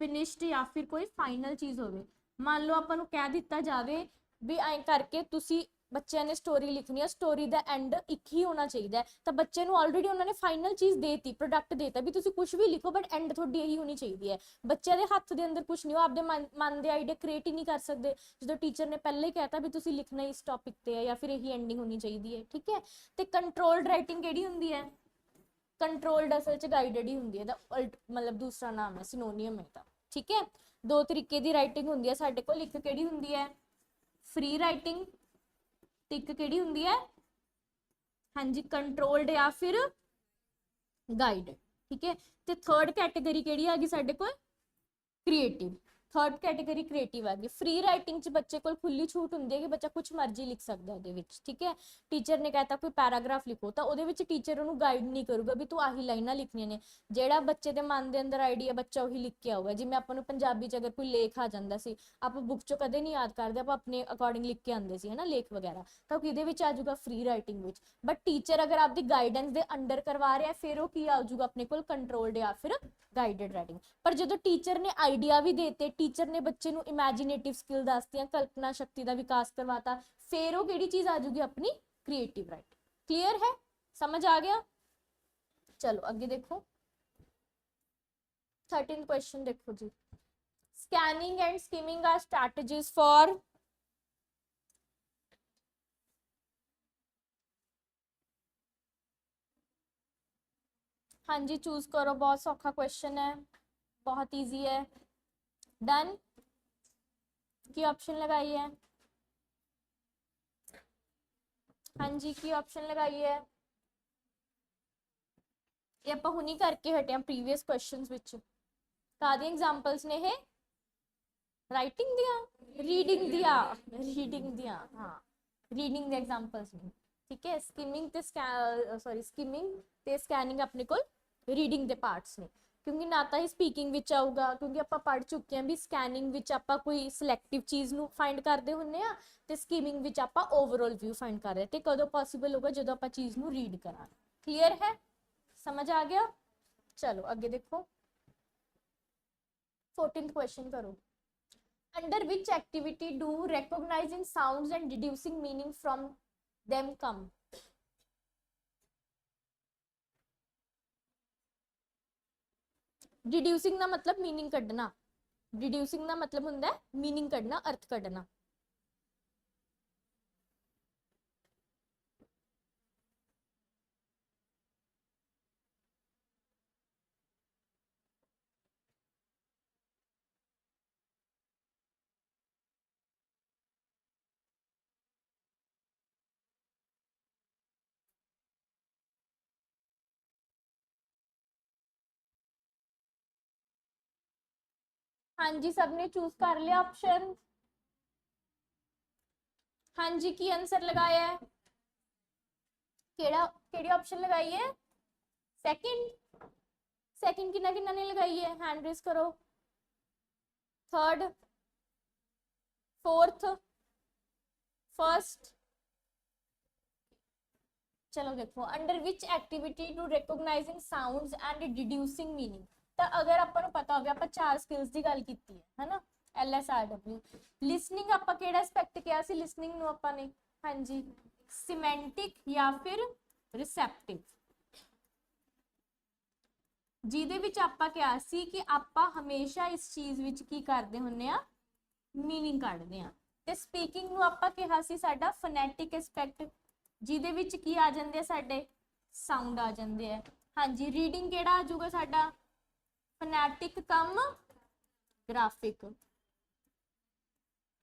ਫਿਨਿਸ਼ਡ ਜਾਂ ਫਿਰ ਕੋਈ ਫਾਈਨਲ ਚੀਜ਼ ਹੋਵੇ। ਮੰਨ ਲਓ ਆਪਾਂ ਨੂੰ ਕਹਿ ਦਿੱਤਾ ਜਾਵੇ ਵੀ ਐਂ ਕਰਕੇ ਤੁਸੀਂ ਬੱਚਿਆਂ ਨੇ ਸਟੋਰੀ ਲਿਖਣੀ ਹੈ ਸਟੋਰੀ ਦਾ ਐਂਡ ਇੱਕ ਹੀ ਹੋਣਾ ਚਾਹੀਦਾ ਤਾਂ ਬੱਚੇ ਨੂੰ ਆਲਰੇਡੀ ਉਹਨਾਂ ਨੇ ਫਾਈਨਲ ਚੀਜ਼ ਦੇਤੀ ਪ੍ਰੋਡਕਟ ਦੇਤਾ ਵੀ ਤੁਸੀਂ ਕੁਝ ਵੀ ਲਿਖੋ ਬਟ ਐਂਡ ਤੁਹਾਡੀ ਇਹੀ ਹੋਣੀ ਚਾਹੀਦੀ ਹੈ। ਬੱਚਿਆਂ ਦੇ ਹੱਥ ਦੇ ਅੰਦਰ ਕੁਝ ਨਹੀਂ ਉਹ ਆਪਦੇ ਮਨ ਦੇ ਆਈਡੀਆ ਕ੍ਰੀਏਟ ਹੀ ਨਹੀਂ ਕਰ ਸਕਦੇ ਜਦੋਂ ਟੀਚਰ ਨੇ ਪਹਿਲਾਂ ਹੀ ਕਹਿਤਾ ਵੀ ਤੁਸੀਂ ਲਿਖਣਾ ਇਸ ਟੌਪਿਕ ਤੇ ਹੈ ਜਾਂ ਫਿਰ ਇਹੀ ਐਂਡਿੰਗ ਹੋਣੀ ਚਾਹੀਦੀ ਹੈ ਠੀਕ ਹੈ। ਤੇ ਕੰਟਰੋਲਡ ਰਾਈਟਿੰਗ ਕਿਹੜੀ ਹੁੰਦੀ ਹੈ ਕੰਟਰੋਲਡ ਅਸਲ ਚ ਗਾਈਡਡ ਹੀ ਹੁੰਦੀ ਹੈ ਦਾ ਮਤਲਬ ਦੂਸਰਾ ਨਾਮ ਹੈ ਸਿਨੋਨੀਅਮ ਹੈ ਤਾਂ ਠੀਕ ਹੈ। ਦੋ ਤਰੀਕੇ ਦੀ ਰਾਈਟਿੰਗ ਹੁੰਦੀ ਹੈ ਸਾਡੇ ਕੋਲ ਇੱਕ ਕਿਹੜੀ ਹੁੰਦੀ ਹੈ ਫ੍ਰੀ ਰਾਈਟਿੰਗ ਤੇ ਇੱਕ ਕਿਹੜੀ ਹੁੰਦੀ ਹੈ ਹਾਂਜੀ ਕੰਟਰੋਲਡ ਜਾਂ ਫਿਰ ਗਾਈਡ ਠੀਕ ਹੈ। ਤੇ ਥਰਡ ਕੈਟੇਗਰੀ ਕਿਹੜੀ ਆ ਗਈ ਸਾਡੇ ਕੋਲ ਕ੍ਰੀਏਟਿਵ। ਥਰਡ ਕੈਟੇਗਰੀ ਕ੍ਰੀਏਟਿਵ ਆ ਗਈ। ਫ੍ਰੀ ਰਾਈਟਿੰਗ ਚ ਬੱਚੇ ਕੋਲ ਖੁੱਲੀ ਛੂਟ ਹੁੰਦੀ ਹੈ ਕਿ ਬੱਚਾ ਕੁਝ ਮਰਜ਼ੀ ਲਿਖ ਸਕਦਾ ਉਹਦੇ ਵਿੱਚ ਠੀਕ ਹੈ। ਟੀਚਰ ਨੇ ਕਹਿਤਾ ਕੋਈ ਪੈਰਾਗ੍ਰਾਫ ਲਿਖੋ ਤਾਂ ਉਹਦੇ ਵਿੱਚ ਟੀਚਰ ਉਹਨੂੰ ਗਾਈਡ ਨਹੀਂ ਕਰੂਗਾ ਵੀ ਤੂੰ ਆਹੀ ਲਾਈਨਾਂ ਲਿਖਣੀਆਂ ਨੇ ਜਿਹੜਾ ਬੱਚੇ ਦੇ ਮਨ ਦੇ ਅੰਦਰ ਆਈਡੀਆ ਬੱਚਾ ਉਹੀ ਲਿਖ ਕੇ ਆਊਗਾ। ਜਿਵੇਂ ਆਪਾਂ ਨੂੰ ਪੰਜਾਬੀ ਚ ਅਗਰ ਕੋਈ ਲੇਖ ਆ ਜਾਂਦਾ ਸੀ ਆਪਾਂ ਬੁੱਕ ਚੋਂ ਕਦੇ ਨਹੀਂ ਯਾਦ ਕਰਦੇ ਆਪਾਂ ਆਪਣੇ ਅਕੋਰਡਿੰਗ ਲਿਖ ਕੇ ਆਉਂਦੇ ਸੀ ਹਨਾ ਲੇਖ ਵਗੈਰਾ ਤਾਂ ਕਿਹਦੇ ਵਿੱਚ ਆ ਜਾਊਗਾ ਫ੍ਰੀ ਰਾਈਟਿੰਗ ਵਿੱਚ। ਬਟ ਟੀਚਰ ਅਗਰ ਆਪਦੀ ਗਾਈਡੈਂਸ ਦੇ ਅੰਡਰ ਕਰਵਾ ਰਿਹਾ ਫਿਰ ਉਹ ਕੀ ਆ ਜਾਊਗਾ ਆਪਣੇ ਕੋਲ ਕੰਟਰੋਲਡ ਜਾਂ ਫਿਰ ਗਾਈਡਡ ਰਾਈਟਿੰਗ। ਪਰ ਜਦੋਂ ਟੀਚਰ ਨੇ ਆਈਡੀਆ ਵੀ ਦੇਤੇ ਟੀਚਰ ਨੇ ਬੱਚੇ ਨੂੰ ਇਮੈਜਿਨੇਟਿਵ ਸਕਿੱਲ ਦੱਸਤੀਆਂ ਕਲਪਨਾ ਸ਼ਕਤੀ ਦਾ ਵਿਕਾਸ ਕਰਵਾਤਾ ਫਿਰ ਉਹ ਕਿਹੜੀ ਚੀਜ਼ ਆ ਜਾਊਗੀ ਆਪਣੀ ਕ੍ਰੀਏਟਿਵ ਰਾਈਟਿੰਗ। क्लियर है समझ आ गया। चलो आगे देखो 13th क्वेश्चन देखो जी scanning and skimming are strategies for हाँ जी चूज करो बहुत सौखा क्वेश्चन है बहुत इजी है। डन की ऑप्शन लगाई है हाँ जी की ऑप्शन लगाई है ये ਆਪਾਂ ਹੁਣੀ ਕਰਕੇ ਹਟਿਆ ਪ੍ਰੀਵੀਅਸ ਕੁਐਸਚਨਸ ਵਿੱਚ ਕਾਦੀ ਐਗਜ਼ਾਮਪਲਸ ਨੇ ਇਹ ਰਾਈਟਿੰਗ ਦੀਆਂ ਰੀਡਿੰਗ ਦੀਆਂ ਹਾਂ ਰੀਡਿੰਗ ਦੇ ਐਗਜ਼ਾਮਪਲਸ ਨੇ ਠੀਕ ਹੈ। ਸਕਿਮਿੰਗ ਤੇ ਸਕਿਮਿੰਗ ਤੇ ਸਕੈਨਿੰਗ ਆਪਣੇ ਕੋਲ ਰੀਡਿੰਗ ਦੇ ਪਾਰਟਸ ਨੇ ਕਿਉਂਕਿ ਨਾ ਤਾਂ ਹੀ ਸਪੀਕਿੰਗ ਵਿੱਚ ਆਊਗਾ ਕਿਉਂਕਿ ਆਪਾਂ ਪੜ੍ਹ ਚੁੱਕੇ ਹਾਂ ਵੀ ਸਕੈਨਿੰਗ ਵਿੱਚ ਆਪਾਂ ਕੋਈ ਸਿਲੈਕਟਿਵ ਚੀਜ਼ ਨੂੰ ਫਾਈਂਡ ਕਰਦੇ ਹੁੰਦੇ ਆ ਤੇ ਸਕਿਮਿੰਗ ਵਿੱਚ ਆਪਾਂ ਓਵਰਆਲ ਵਿਊ ਫਾਈਂਡ ਕਰ ਰਹੇ ਤੇ ਕਦੋਂ ਪੋਸੀਬਲ ਹੋਗਾ ਜਦੋਂ ਆਪਾਂ ਚੀਜ਼ ਨੂੰ ਰੀਡ ਕਰਾਂਗੇ। ਕਲੀਅਰ ਹੈ समझ आ गया। चलो आगे देखो 14th क्वेश्चन करो under which activity do recognizing sounds and deducing meaning from them come। डिड्यूसिंग ਦਾ ਮਤਲਬ मीनिंग ਕੱਢਣਾ डिड्यूसिंग ਦਾ ਮਤਲਬ ਹੁੰਦਾ ਹੈ मीनिंग ਕੱਢਣਾ अर्थ ਕੱਢਣਾ। हाँ जी सबने चूज कर लिया ऑप्शन हाँ जी की आंसर लगाया है केड़ा केड़ी ऑप्शन लगाई है सेकंड सेकंड किना किना ने लगाई है हैंड रेस करो। थर्ड फोर्थ फर्स्ट चलो देखो under which activity two recognising sounds and deducing meaning ਤਾਂ ਅਗਰ ਆਪਾਂ ਨੂੰ ਪਤਾ ਹੋ ਗਿਆ ਆਪਾਂ ਚਾਰ ਸਕਿੱਲਸ ਦੀ ਗੱਲ ਕੀਤੀ ਹੈ ਹਨਾ LSRW ਲਿਸਨਿੰਗ ਆਪਾਂ ਕਿਹੜਾ ਐਸਪੈਕਟ ਕਿਹਾ ਸੀ ਲਿਸਨਿੰਗ ਨੂੰ ਆਪਾਂ ਨੇ हाँ जी, सिमेंटिक या फिर रिसेप्टिव। ਜਿਹਦੇ ਵਿੱਚ ਆਪਾਂ ਕਿਹਾ ਸੀ ਕਿ ਆਪਾਂ ਹਮੇਸ਼ਾ ਇਸ ਚੀਜ਼ ਵਿੱਚ ਕੀ ਕਰਦੇ ਹੁੰਨੇ ਆ, ਮੀਨਿੰਗ ਕੱਢਦੇ ਆ। ਤੇ ਸਪੀਕਿੰਗ ਨੂੰ ਆਪਾਂ ਕਿਹਾ ਸੀ ਸਾਡਾ ਫੋਨੈਟਿਕ ਐਸਪੈਕਟ, ਜਿਹਦੇ ਵਿੱਚ ਕੀ ਆ ਜਾਂਦੇ ਆ ਸਾਡੇ, ਸਾਊਂਡ ਆ ਜਾਂਦੇ ਆ। ਹਾਂਜੀ, ਰੀਡਿੰਗ ਕਿਹੜਾ ਆ ਜਾਊਗਾ ਸਾਡਾ, ਫੋਨੈਟਿਕ ਕਮ ਗ੍ਰਾਫਿਕ।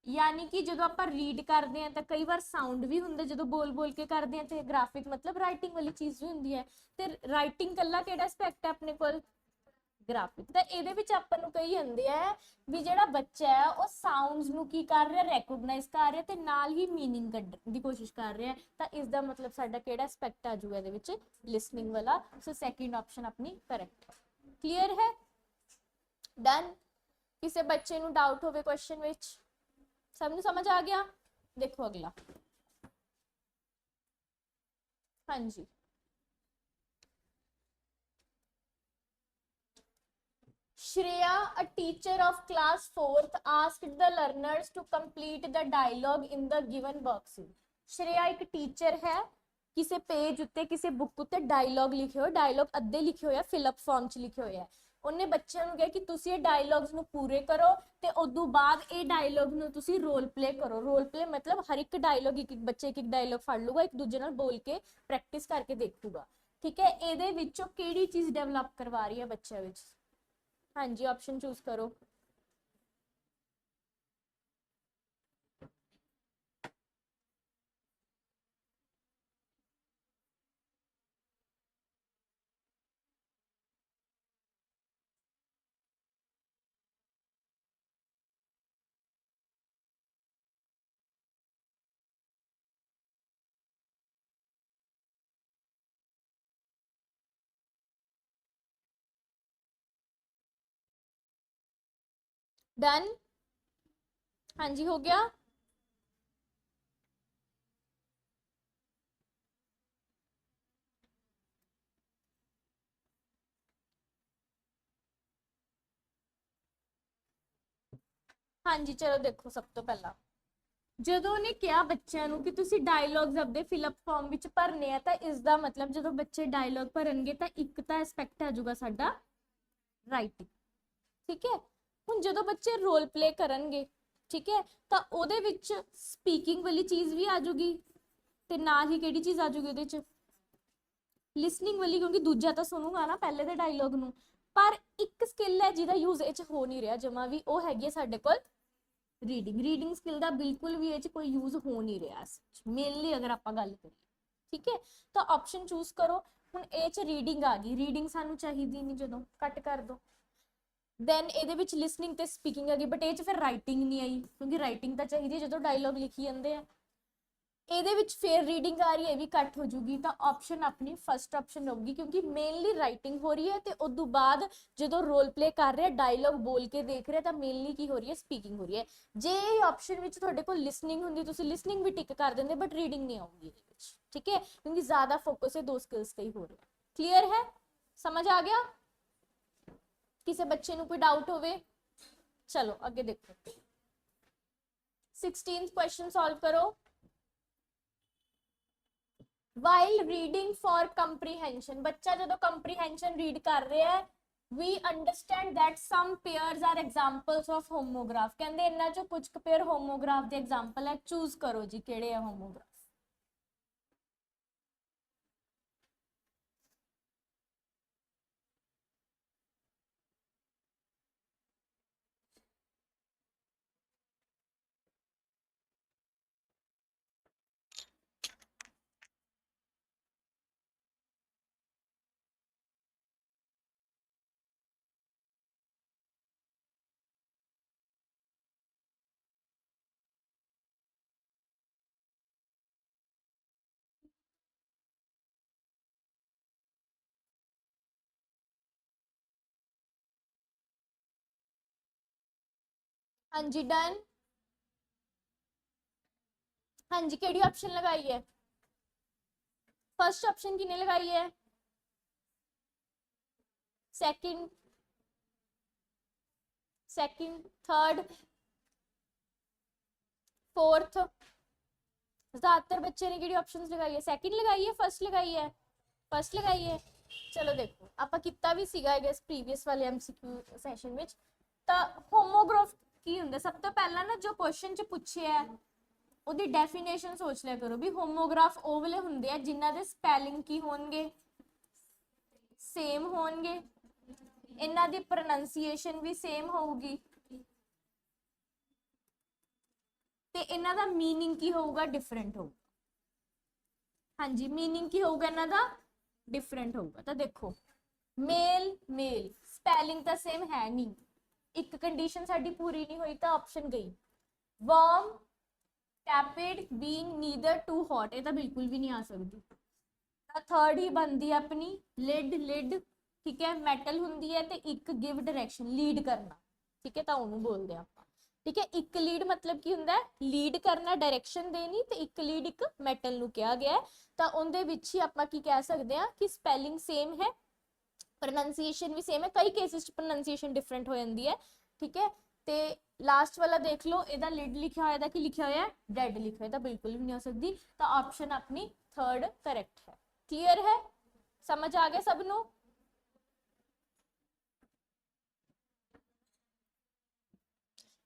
यानी कि जो आप रीड करते हैं तो कई बार साउंड भी होंगे जो बोल बोल के करते हैं, तो ग्राफिक मतलब राइटिंग वाली चीज भी होंगी है। तो राइटिंग कला केड़ा एस्पेक्ट है अपने को, ग्राफिक। तो ये अपन कही जाते हैं भी जो बच्चा है वो साउंड्स नू की कर रहा, रैकोगनाइज कर रहा, तो नाल ही मीनिंग कड्ढण दी कोशिश कर रहा है। तो इसका मतलब साडा केड़ा एस्पेक्ट आ जाऊगा इहदे विच, लिसनिंग वाला। सो सैकेंड ऑप्शन अपनी करेक्ट। क्लीयर है, डन। किसी बच्चे नू डाउट होवे क्वेश्चन विच, सबनू समझ आ गया? देखो अगला, हाँ जी, Shreya, a teacher of class 4th, asked the learners to complete the dialogue in the given boxes. Shreya एक टीचर है, किसी पेज उत्ते किसी बुक उत्ते डायलॉग लिखे हो, डायलॉग अद्धे लिखे हुए फिलअप फॉर्म च लिखे हुए। ਉਹਨੇ ਬੱਚਿਆਂ ਨੂੰ ਕਿਹਾ ਕਿ ਤੁਸੀਂ ਇਹ ਡਾਇਲੌਗਸ ਨੂੰ ਪੂਰੇ ਕਰੋ ਤੇ ਉਦੋਂ ਬਾਅਦ ਇਹ ਡਾਇਲੌਗ ਨੂੰ ਤੁਸੀਂ ਰੋਲ ਪਲੇ ਕਰੋ। ਰੋਲ ਪਲੇ ਮਤਲਬ ਹਰ ਇੱਕ ਡਾਇਲੌਗ ਇੱਕ ਬੱਚੇ ਇੱਕ ਡਾਇਲੌਗ ਫੜ ਲੂਗਾ, ਇੱਕ ਦੂਜੇ ਨਾਲ ਬੋਲ ਕੇ ਪ੍ਰੈਕਟਿਸ ਕਰਕੇ ਦੇਖੂਗਾ। ਠੀਕ ਹੈ, ਇਹਦੇ ਵਿੱਚੋਂ ਕਿਹੜੀ ਚੀਜ਼ ਡਿਵੈਲਪ ਕਰਵਾ ਰਹੀ ਹੈ ਬੱਚਿਆਂ ਵਿੱਚ? ਹਾਂਜੀ, ऑप्शन चूज करो। डन, हाँ जी, हो गया। हाँ जी, चलो देखो, सब तो पहला ਜਦੋਂ ਨੇ ਕਿਹਾ ਬੱਚਿਆਂ ਨੂੰ ਕਿ ਤੁਸੀਂ ਡਾਇਲੌਗਸ ਆਪਦੇ ਫਿਲਅਪ ਫਾਰਮ ਵਿੱਚ ਭਰਨੇ ਆ, ਤਾਂ ਇਸ ਦਾ ਮਤਲਬ ਜਦੋਂ ਬੱਚੇ ਡਾਇਲੌਗ ਭਰਨਗੇ ਤਾਂ ਇੱਕ ਤਾਂ ਐਸਪੈਕਟ ਆ ਜਾਊਗਾ ਸਾਡਾ ਰਾਈਟਿੰਗ। ਠੀਕ ਹੈ, ਹੁਣ ਜਦੋਂ ਬੱਚੇ ਰੋਲ ਪਲੇ ਕਰਨਗੇ, ਠੀਕ ਹੈ, ਤਾਂ ਉਹਦੇ ਵਿੱਚ ਸਪੀਕਿੰਗ ਵਾਲੀ ਚੀਜ਼ ਵੀ ਆ ਜਾਊਗੀ ਤੇ ਨਾਲ ਹੀ ਕਿਹੜੀ ਚੀਜ਼ ਆ ਜਾਊਗੀ ਉਹਦੇ ਚ, ਲਿਸਨਿੰਗ ਵਾਲੀ, ਕਿਉਂਕਿ ਦੂਜਾ ਤਾਂ ਸੁਣੂਗਾ ਨਾ ਪਹਿਲੇ ਦੇ ਡਾਇਲੌਗ ਨੂੰ। ਪਰ ਇੱਕ ਸਕਿੱਲ ਹੈ ਜਿਹਦਾ ਯੂਜ਼ ਇਹ ਚ ਹੋ ਨਹੀਂ ਰਿਹਾ ਜਮਾ ਵੀ, ਉਹ ਹੈਗੀ ਹੈ ਸਾਡੇ ਕੋਲ रीडिंग। रीडिंग स्किल का बिल्कुल भी ये कोई यूज हो नहीं रहा मेनली अगर आप गल करिए। ठीक है, तो ऑप्शन चूज करो। हुण ए च रीडिंग आ गई, रीडिंग सानू चाहिदी नहीं, जो कट कर दो। दैन ये लिसनिंग ते स्पीकिंग आ गई, बट ये च फिर राइटिंग नहीं आई, क्योंकि राइटिंग तो चाहिए जो डायलॉग लिखी जाते हैं। ਇਹਦੇ ਵਿੱਚ ਫੇਰ ਰੀਡਿੰਗ ਆ ਰਹੀ ਹੈ, ਇਹ ਵੀ ਕੱਟ ਹੋ ਜੂਗੀ। ਤਾਂ ਆਪਸ਼ਨ ਆਪਣੀ ਫਸਟ ਆਪਸ਼ਨ ਰਹੂਗੀ, ਕਿਉਂਕਿ ਮੇਨਲੀ ਰਾਈਟਿੰਗ ਹੋ ਰਹੀ ਹੈ ਤੇ ਉਸ ਤੋਂ ਬਾਅਦ ਜਦੋਂ ਰੋਲ ਪਲੇ ਕਰ ਰਿਹਾ, ਡਾਇਲੌਗ ਬੋਲ ਕੇ ਦੇਖ ਰਿਹਾ, ਤਾਂ ਮੇਨਲੀ ਕੀ ਹੋ ਰਹੀ ਹੈ, ਸਪੀਕਿੰਗ ਹੋ ਰਹੀ ਹੈ। ਜੇ ਆਪਸ਼ਨ ਵਿੱਚ ਤੁਹਾਡੇ ਕੋਲ ਲਿਸਨਿੰਗ ਹੁੰਦੀ, ਤੁਸੀਂ ਲਿਸਨਿੰਗ ਵੀ ਟਿਕ ਕਰ ਦਿੰਦੇ, ਬਟ ਰੀਡਿੰਗ ਨਹੀਂ ਆਉਂਗੀ ਇਹਦੇ ਵਿੱਚ। ਠੀਕ ਹੈ, ਕਿਉਂਕਿ ਜ਼ਿਆਦਾ ਫੋਕਸ ਇਹ ਦੋ ਸਕਿल्स ਤੇ ਹੀ ਹੋ ਰਿਹਾ। क्लियर है, समझ आ गया? किसी बच्चे ਨੂੰ ਕੋਈ डाउट होवे? चलो अगे देखो, 16th क्वेश्चन सॉल्व करो। while reading for comprehension, बच्चा जो comprehension read कर रहा है, we understand that some pairs are examples of homograph। कहंदे इन्ना जो कुछ पेयर homograph दे एग्जांपल है, चूज करो जी केड़े है homograph। हाँ जी, डन। हाँ जी, केड़ी ऑप्शन लगाई है? फर्स्ट ऑप्शन किने लगाई है? सेकंड, सेकंड, थर्ड, फोर्थ, ज्यादातर बच्चे ने किहड़ी ऑप्शंस लगाई है, सेकंड लगाई है, फर्स्ट लगाई है, फर्स्ट लगाई है। चलो देखो ਆਪਾਂ ਕੀਤਾ ਵੀ ਸੀਗਾ आई गेस प्रीवियस वाले MCQ ਸੈਸ਼ਨ ਵਿੱਚ। ਤਾਂ ਹੋਮੋਗ੍ਰਾਫ ਕੀ ਹੁੰਦਾ, ਸਭ ਤੋਂ ਪਹਿਲਾਂ ਨਾ ਜੋ ਕੁਐਸਚਨ ਚ ਪੁੱਛਿਆ ਹੈ ਉਹਦੀ ਡੈਫੀਨੇਸ਼ਨ ਸੋਚ ਲਿਆ ਕਰੋ ਵੀ ਹੋਮੋਗ੍ਰਾਫ ਉਹ ਵਾਲੇ ਹੁੰਦੇ ਆ ਜਿਨ੍ਹਾਂ ਦੇ ਸਪੈਲਿੰਗ ਕੀ ਹੋਣਗੇ, ਸੇਮ ਹੋਣਗੇ, ਇਹਨਾਂ ਦੀ ਪ੍ਰੋਨੰਸੀਏਸ਼ਨ ਵੀ ਸੇਮ ਹੋਊਗੀ ਤੇ ਇਹਨਾਂ ਦਾ मीनिंग ਕੀ ਹੋਊਗਾ, डिफरेंट ਹੋਊਗਾ। हाँ जी, मीनिंग की होगा इन्हां दा डिफरेंट होगा। तो देखो मेल मेल स्पैलिंग तो सेम है नहीं, एक कंडीशन साडी पूरी नहीं हुई तो ऑप्शन गई। Warm tepid being neither too hot, ये तो बिल्कुल भी नहीं आ सकती। थर्ड ही बनती है अपनी लिड लिड, ठीक है, मैटल हुंदी है ते एक गिव डायरेक्शन लीड करना, ठीक है, तो उन्होंने बोलते हैं आप, ठीक है। एक लीड मतलब की हुंदा है लीड करना, डायरेक्शन देनी, ते एक लीड एक मैटल नूं कहा गया है। तो उनदे विच ही आपां की कह सकते हैं कि स्पैलिंग सेम है, प्रोनंसीएशन भी सेम है, कई केसेस प्रोनंसीएशन डिफरेंट हो जाती है, ठीक है। ते लास्ट वाला देख लो, ਇਹਦਾ लिड लिखा होया कि लिखा होया डेड लिखा होया, बिल्कुल भी नहीं हो सकती। तो ऑप्शन अपनी थर्ड करेक्ट है। क्लियर है, समझ आ गया सबनों?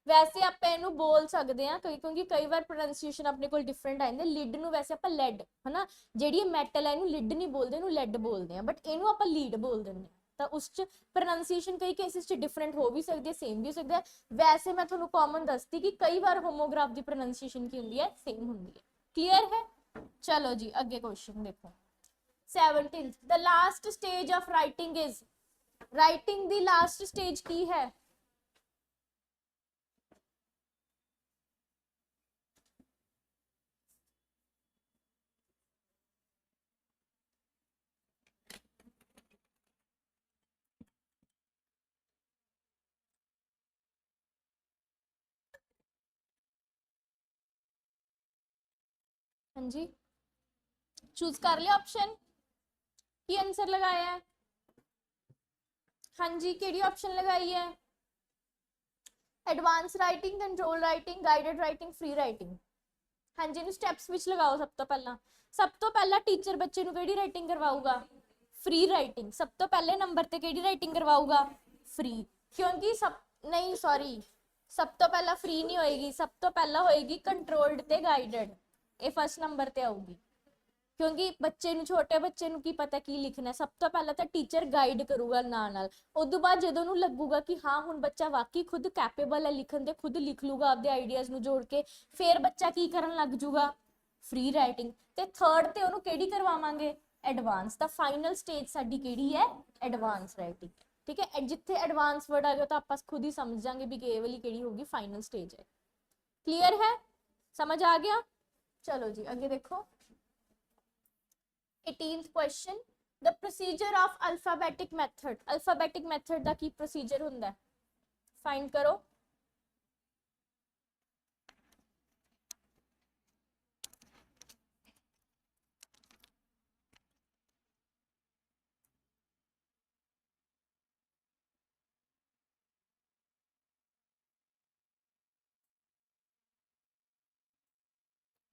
वैसे आप इनू बोल सकते हैं क्योंकि कई बार प्रोनंसीएशन अपने को डिफरेंट आ जाती है। लिड नू वैसे आप लैड है ना, जी मैटल है इनू लिड नहीं बोलते, इनू लैड बोलते हैं, बट इनू आप लीड बोल दें। तो उस प्रोनंसीएशन कई केसेस डिफरेंट हो भी सकती है, सेम भी हो सकता है। वैसे मैं थोड़ा कॉमन दसती कि कई बार होमोग्राफ की प्रोनंसीएशन की होंगी है, सेम होंगी है। क्लियर है? चलो जी अगे क्वेश्चन देखो 17th, the last stage of writing is, writing the last stage की है? हाँ जी, चूज कर लिया ऑप्शन की आंसर लगाया है? हाँ जी, केड़ी ऑप्शन लगाई है? Advance writing, control writing, guided writing, free writing. हाँ जी, स्टैप्स विच लगाओ। सब तो पहला टीचर बच्चे नूं केड़ी राइटिंग करवाऊगा? Free writing. सब तो पहले नंबर ते केड़ी राइटिंग करवाऊगा? फ्री, क्योंकि सब नहीं सॉरी सब तो पहला फ्री नहीं होएगी, सब तो पहला होएगी कंट्रोल्ड ते गाइडेड, ये फर्स्ट नंबर ते आऊगी। क्योंकि बच्चे नूं, छोटे बच्चे नूं की पता की लिखना है, सब तो पहला तो टीचर गाइड करूगा नाल। उदों बाद जदों नूं लगूगा कि हाँ हुण बच्चा वाकई खुद कैपेबल है लिखण दे, खुद लिख लूगा आपदे आइडियाज नूं जोड़ के, फिर बच्चा की करन लग जूगा? Free writing. ते थर्ड ते उहनूं केड़ी करवावांगे? एडवांस। द फाइनल स्टेज साडी केड़ी है? एडवांस राइटिंग, ठीक है। जिथे एडवांस वर्ड आ गया तो आप खुद ही समझ जाएंगे भी ये वाली केड़ी होगी फाइनल स्टेज है। क्लियर है, समझ आ गया? चलो जी अगे देखो 18th question, the procedure of alphabetic method, alphabetic method का की प्रोसीजर हुंदा है, फाइंड करो।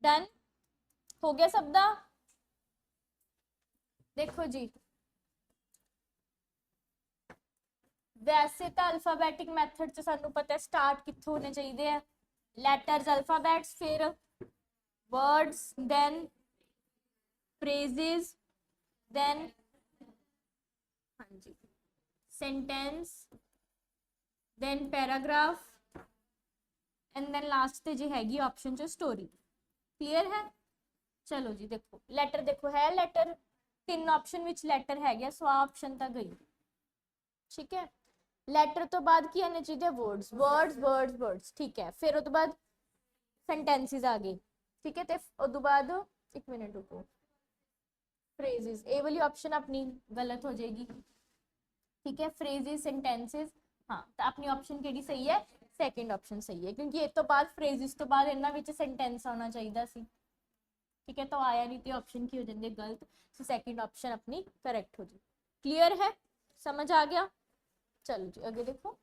डन हो गया सबदा? देखो जी वैसे तो अल्फाबेटिक मैथड च सानू पता है स्टार्ट कित्थों होने चाहिए, लैटर्स अल्फाबेट्स, फिर वर्ड्स, देन फ्रेजेस, देन हाँ जी sentence, then paragraph, and then last ते जी हैगी ऑप्शन च स्टोरी। क्लियर है? चलो जी देखो लैटर देखो है, लैटर 3 ऑप्शन विच लैटर है गया, सो ऑप्शन तक गई, ठीक है। लैटर तो बाद की आने चाहिए वर्ड्स वर्ड्स वर्ड्स वर्ड्स, ठीक है। फिर उस बाद सेंटेंसेस आ गई, ठीक है। तो बाद एक मिनट रुको, फ्रेजेस, ये वाली ऑप्शन अपनी गलत हो जाएगी, ठीक है। फ्रेजेस सेंटेंसेस, हाँ तो अपनी ऑप्शन केड़ी सही है? सेकंड ऑप्शन सही है, क्योंकि ये तो बाद फ्रेजेस तो बाद इन्हां विच सेंटेंस आना चाहिए सी, ठीक है। तो आया नहीं तो ऑप्शन की हो जाती है गलत, सो सेकंड ऑप्शन अपनी करेक्ट हो जाए। क्लियर है, समझ आ गया? चलो जी आगे देखो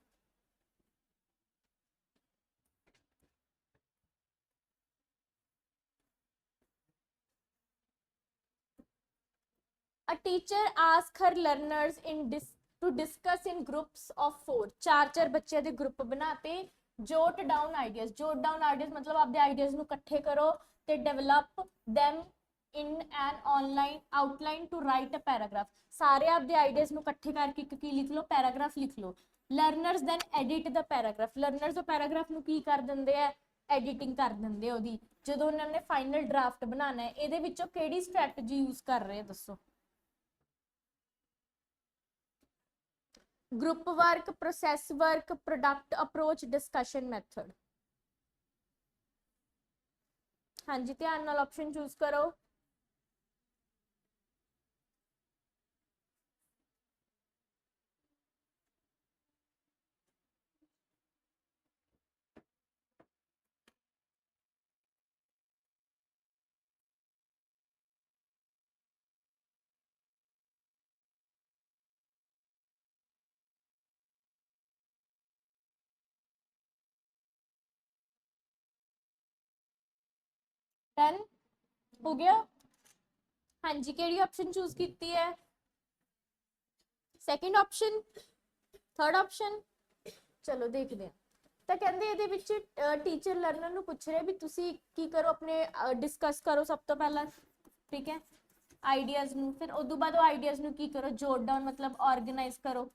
A teacher ask her learners to discuss in groups of 4, चार बच्चे दे ग्रुप बनाते, jot down ideas मतलब आपदे आइडियाज ਨੂੰ ਇਕੱਠੇ ਕਰੋ ਤੇ develop them in an online outline to write a paragraph, ਸਾਰੇ ਆਪਦੇ ਆਈਡੀਆਜ਼ ਨੂੰ ਇਕੱਠੇ ਕਰਕੇ ਇੱਕ ਕੀ ਲਿਖ ਲਓ, ਪੈਰਾਗ੍ਰਾਫ ਲਿਖ ਲਓ। learners then edit the paragraph, learners ਉਹ ਪੈਰਾਗ੍ਰਾਫ ਨੂੰ ਕੀ ਕਰ ਦਿੰਦੇ ਆ, ਐਡੀਟਿੰਗ ਕਰ ਦਿੰਦੇ ਉਹਦੀ, ਜਦੋਂ ਉਹਨਾਂ ਨੇ ਫਾਈਨਲ ਡਰਾਫਟ ਬਣਾਉਣਾ ਹੈ। ਇਹਦੇ ਵਿੱਚੋਂ ਕਿਹੜੀ ਸਟ੍ਰੈਟਜੀ ਯੂਜ਼ ਕਰ ਰਹੇ ਦੱਸੋ? Group work, process work, product approach, discussion method. हाँ जी, ध्यान नाल ऑप्शन चूज करो। डन हो गया? हाँ जी, केड़ी ऑप्शन चूज कीती है? Second option, third option? चलो देखते हैं। तो कहते ਇਹਦੇ ਵਿੱਚ टीचर लर्नर ਨੂੰ ਪੁੱਛ ਰਿਹਾ ਵੀ ਤੁਸੀਂ ਕੀ ਕਰੋ, ਆਪਣੇ ਡਿਸਕਸ ਕਰੋ ਸਭ ਤੋਂ ਪਹਿਲਾਂ, ਠੀਕ ਹੈ, ਆਈਡੀਆਜ਼ ਨੂੰ, ਫਿਰ ਉਦੋਂ ਬਾਅਦ ਉਹ ਆਈਡੀਆਜ਼ ਨੂੰ ਕੀ ਕਰੋ, ਜੋਟ ਡਾਊਨ ਮਤਲਬ ਆਰਗੇਨਾਈਜ਼ ਕਰੋ।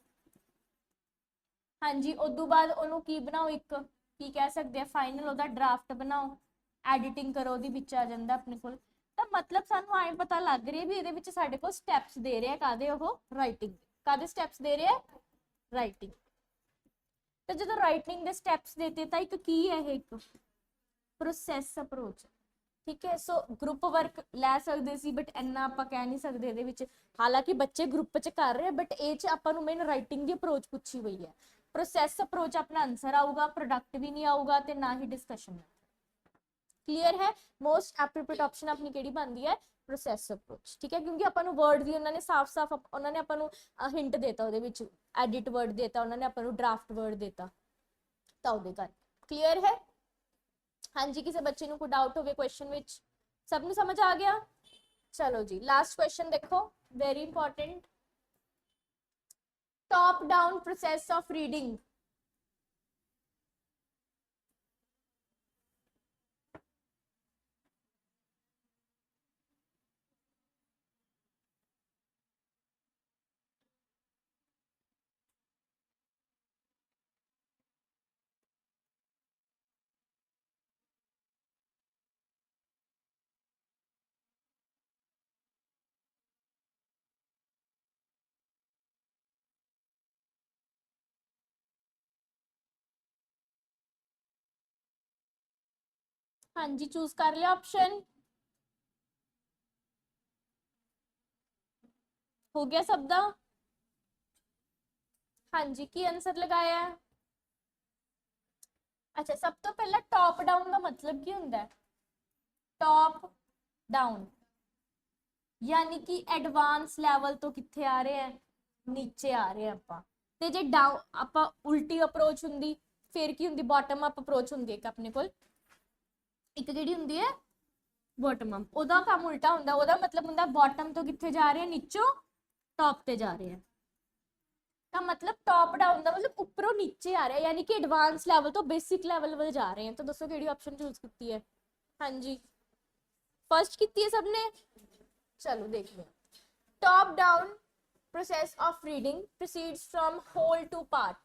हाँ जी, उदू बाद ਉਹਨੂੰ ਕੀ ਬਣਾਓ, ਇੱਕ ਕੀ ਕਹਿ ਸਕਦੇ ਆ, ਫਾਈਨਲ ਉਹਦਾ ਡਰਾਫਟ ਬਣਾਓ, ਐਡੀਟਿੰਗ ਕਰੋ, ਉਹਦੇ ਵਿੱਚ ਆ ਜਾਂਦਾ ਆਪਣੇ ਕੋਲ। ਤਾਂ ਮਤਲਬ ਸਾਨੂੰ ਐਂ ਪਤਾ ਲੱਗ ਰਿਹਾ ਵੀ ਇਹਦੇ ਵਿੱਚ ਸਾਡੇ ਕੋਲ ਸਟੈਪਸ ਦੇ ਰਿਹਾ, ਕਾਦੇ ਉਹ, ਰਾਈਟਿੰਗ, ਕਾਦੇ ਸਟੈਪਸ ਦੇ ਰਿਹਾ, ਰਾਈਟਿੰਗ। ਤੇ ਜਦੋਂ ਰਾਈਟਿੰਗ ਦੇ ਸਟੈਪਸ ਦੇਤੇ ਤਾਂ ਇੱਕ ਕੀ ਹੈ ਇਹ, ਇੱਕ ਪ੍ਰੋਸੈਸ ਅਪਰੋਚ, ਠੀਕ ਹੈ। ਸੋ ਗਰੁੱਪ ਵਰਕ ਲੈ ਸਕਦੇ ਸੀ, ਬਟ ਇੰਨਾ ਆਪਾਂ ਕਹਿ ਨਹੀਂ ਸਕਦੇ ਇਹਦੇ ਵਿੱਚ, ਹਾਲਾਂਕਿ ਬੱਚੇ ਗਰੁੱਪ 'ਚ ਕਰ ਰਹੇ, ਬਟ ਇਹ 'ਚ ਆਪਾਂ ਨੂੰ ਮੇਨ ਰਾਈਟਿੰਗ ਦੀ ਅਪਰੋਚ ਪੁੱਛੀ ਹੋਈ ਹੈ। ਪ੍ਰੋਸੈਸ ਅਪਰੋਚ ਆਪਣਾ ਆंसर ਆਊਗਾ, प्रोडक्ट भी नहीं आऊगा ਤੇ ਨਾ ਹੀ डिस्कशन। क्लियर है? मोस्ट एप्रोप्रिएट ऑप्शन अपनी केड़ी बनती है, प्रोसैस अप्रोच, ठीक है, क्योंकि अपन वर्ड भी उन्होंने साफ साफ उन्होंने अपन हिंट देता ਉਹਦੇ ਵਿੱਚ, एडिट वर्ड देता उन्होंने अपन ड्राफ्ट वर्ड देता, ਤਾਂ ਉਹਦੇ ਕਰ। क्लियर है? हाँ जी, किसी बच्चे ਨੂੰ ਕੋਈ डाउट ਹੋਵੇ क्वेश्चन ਵਿੱਚ? सब ਨੂੰ समझ आ गया? चलो जी, लास्ट क्वेश्चन देखो, very important. Top down process of reading. हाँ जी, चूज कर लिया ऑप्शन, हो गया सब दा? हाँ जी, की आंसर लगाया है? अच्छा, सब तो पहला टॉप डाउन का मतलब की होंगे? टॉप डाउन यानी कि एडवांस लैवल तो कितने आ रहे हैं, नीचे आ रहे हैं ਆਪਾਂ। ਤੇ ਜੇ ਡਾਊਨ ਆਪਾਂ ਉਲਟੀ ਅਪਰੋਚ ਹੁੰਦੀ, ਫਿਰ ਕੀ ਹੁੰਦੀ, ਬਾਟਮ ਅਪ ਅਪਰੋਚ ਹੁੰਦੀ ਇੱਕ ਆਪਣੇ ਕੋਲ, ਇੱਕ ਜਿਹੜੀ ਹੁੰਦੀ ਹੈ ਬਾਟਮ ਅਪ, ਉਹਦਾ ਕੰਮ ਉਲਟਾ ਹੁੰਦਾ, ਉਹਦਾ ਮਤਲਬ ਹੁੰਦਾ ਬਾਟਮ ਤੋਂ ਕਿੱਥੇ ਜਾ ਰਹੇ ਆ, ਨੀਚੋਂ ਟੌਪ ਤੇ ਜਾ ਰਹੇ ਆ। ਤਾਂ मतलब टॉप डाउन ਦਾ मतलब ਉੱਪਰੋਂ ਨੀਚੇ ਆ ਰਿਹਾ, ਯਾਨੀ ਕਿ ਐਡਵਾਂਸ ਲੈਵਲ ਤੋਂ ਬੇਸਿਕ ਲੈਵਲ ਵੱਲ ਜਾ ਰਹੇ ਹਾਂ। ਤਾਂ ਦੱਸੋ ਕਿਹੜੀ ਆਪਸ਼ਨ ਚੂਜ਼ ਕੀਤੀ ਹੈ? ਹਾਂਜੀ, फर्स्ट की है सबने? चलो देख लें। Top down process of reading proceeds from whole to part,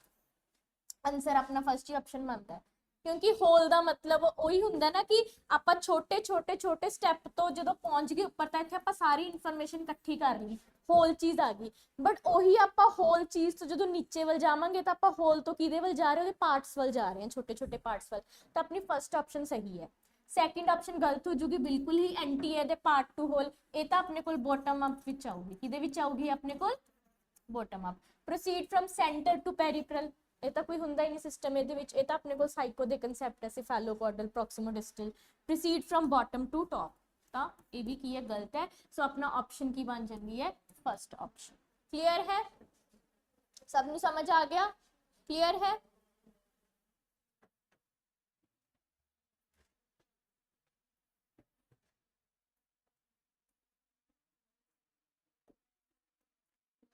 answer अपना फर्स्ट ही ऑप्शन बनता है, क्योंकि होल ਦਾ ਮਤਲਬ ਉਹੀ ਹੁੰਦਾ ਨਾ ਕਿ ਆਪਾਂ ਛੋਟੇ ਛੋਟੇ ਛੋਟੇ ਸਟੈਪ ਤੋਂ ਜਦੋਂ ਪਹੁੰਚ ਗਏ ਉੱਪਰ ਤੱਕ ਆਪਾਂ ਸਾਰੀ ਇਨਫੋਰਮੇਸ਼ਨ ਇਕੱਠੀ ਕਰ ਲਈ, ਹੋਲ ਚੀਜ਼ ਆ ਗਈ। ਬਟ ਉਹੀ ਆਪਾਂ ਹੋਲ ਚੀਜ਼ ਤੋਂ ਜਦੋਂ ਨੀਚੇ ਵੱਲ ਜਾਵਾਂਗੇ ਤਾਂ ਆਪਾਂ ਹੋਲ ਤੋਂ ਕਿਹਦੇ ਵੱਲ ਜਾ ਰਹੇ, ਉਹਦੇ ਪਾਰਟਸ ਵੱਲ ਜਾ ਰਹੇ ਹਾਂ, ਛੋਟੇ ਛੋਟੇ ਪਾਰਟਸ ਵੱਲ। ਤਾਂ ਆਪਣੀ ਫਰਸਟ ਆਪਸ਼ਨ ਸਹੀ ਹੈ। ਸੈਕਿੰਡ ਆਪਸ਼ਨ ਗਲਤ ਹੋ ਜੂਗੀ, ਬਿਲਕੁਲ ਹੀ ਐਂਟੀ ਹੈ, ਤੇ ਪਾਰਟ ਟੂ ਹੋਲ, ਇਹ ਤਾਂ ਆਪਣੇ ਕੋਲ ਬੋਟਮ ਅਪ ਵਿੱਚ ਆਊਗੀ। ਕਿਹਦੇ ਵਿੱਚ ਆਊਗੀ ਆਪਣੇ ਕੋਲ? Bottom up. Proceed from centre to peripheral, ਇਹ ਤਾਂ ਕੋਈ ਹੁੰਦਾ ਹੀ ਨਹੀਂ ਸਿਸਟਮ ਇਹਦੇ ਵਿੱਚ, ਇਹ ਤਾਂ ਆਪਣੇ ਕੋਲ ਸਾਈਕੋ ਦੇ ਕਨਸੈਪਟ ਹੈ, ਸਿਫੈਲੋਕੌਰਡਲ, ਪ੍ਰੋਕਸੀਮੋਡਿਸਟਲ। ਪ੍ਰੋਸੀਡ ਫਰਮ ਬਾਟਮ ਟੂ ਟॉप, ਤਾਂ ਇਹ ਵੀ ਕੀ ਹੈ, ਗਲਤ ਹੈ। ਸੋ ਆਪਣਾ ਆਪਸ਼ਨ ਕੀ ਬਣ ਜਾਂਦੀ ਹੈ? First option. क्लियर है? सबने समझ आ गया? क्लियर है?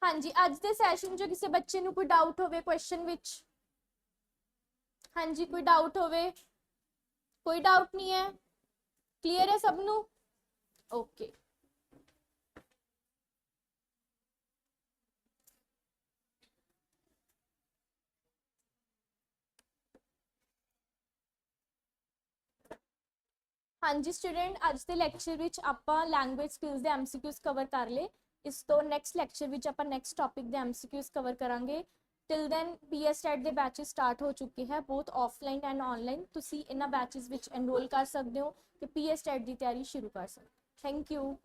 हाँ जी, ਅੱਜ ਦੇ ਸੈਸ਼ਨ 'ਚ ਕਿਸੇ ਬੱਚੇ ਨੂੰ ਕੋਈ ਡਾਊਟ ਹੋਵੇ ਕੁਐਸਚਨ ਵਿੱਚ? हाँ जी, कोई डाउट होवे? कोई डाउट नहीं है? क्लियर है सब नू? ओके। हाँ जी स्टूडेंट, ਅੱਜ ਦੇ ਲੈਕਚਰ ਵਿੱਚ ਆਪਾਂ ਲੈਂਗੁਏਜ ਸਕਿੱਲਸ ਦੇ ਐਮਸੀਕਿਊਜ਼ ਕਵਰ ਕਰ ਲਏ। ਇਸ ਤੋਂ ਨੈਕਸਟ ਲੈਕਚਰ ਵਿੱਚ ਆਪਾਂ ਨੈਕਸਟ ਟੌਪਿਕ ਦੇ ਐਮਸੀਕਿਊਜ਼ ਕਵਰ ਕਰਾਂਗੇ। ਟਿਲ ਦੈਨ ਪੀਐਸਟੈਟ ਦੇ ਬੈਚਸ ਸਟਾਰਟ ਹੋ ਚੁੱਕੇ ਹੈ, ਬੋਥ ਆਫਲਾਈਨ ਐਂਡ ਆਨਲਾਈਨ। ਤੁਸੀਂ ਇਹਨਾਂ ਬੈਚਸ ਵਿੱਚ ਐਨਰੋਲ ਕਰ ਸਕਦੇ ਹੋ ਤੇ ਪੀਐਸਟੈਟ ਦੀ ਤਿਆਰੀ ਸ਼ੁਰੂ ਕਰ ਸਕਦੇ ਹੋ। Thank you.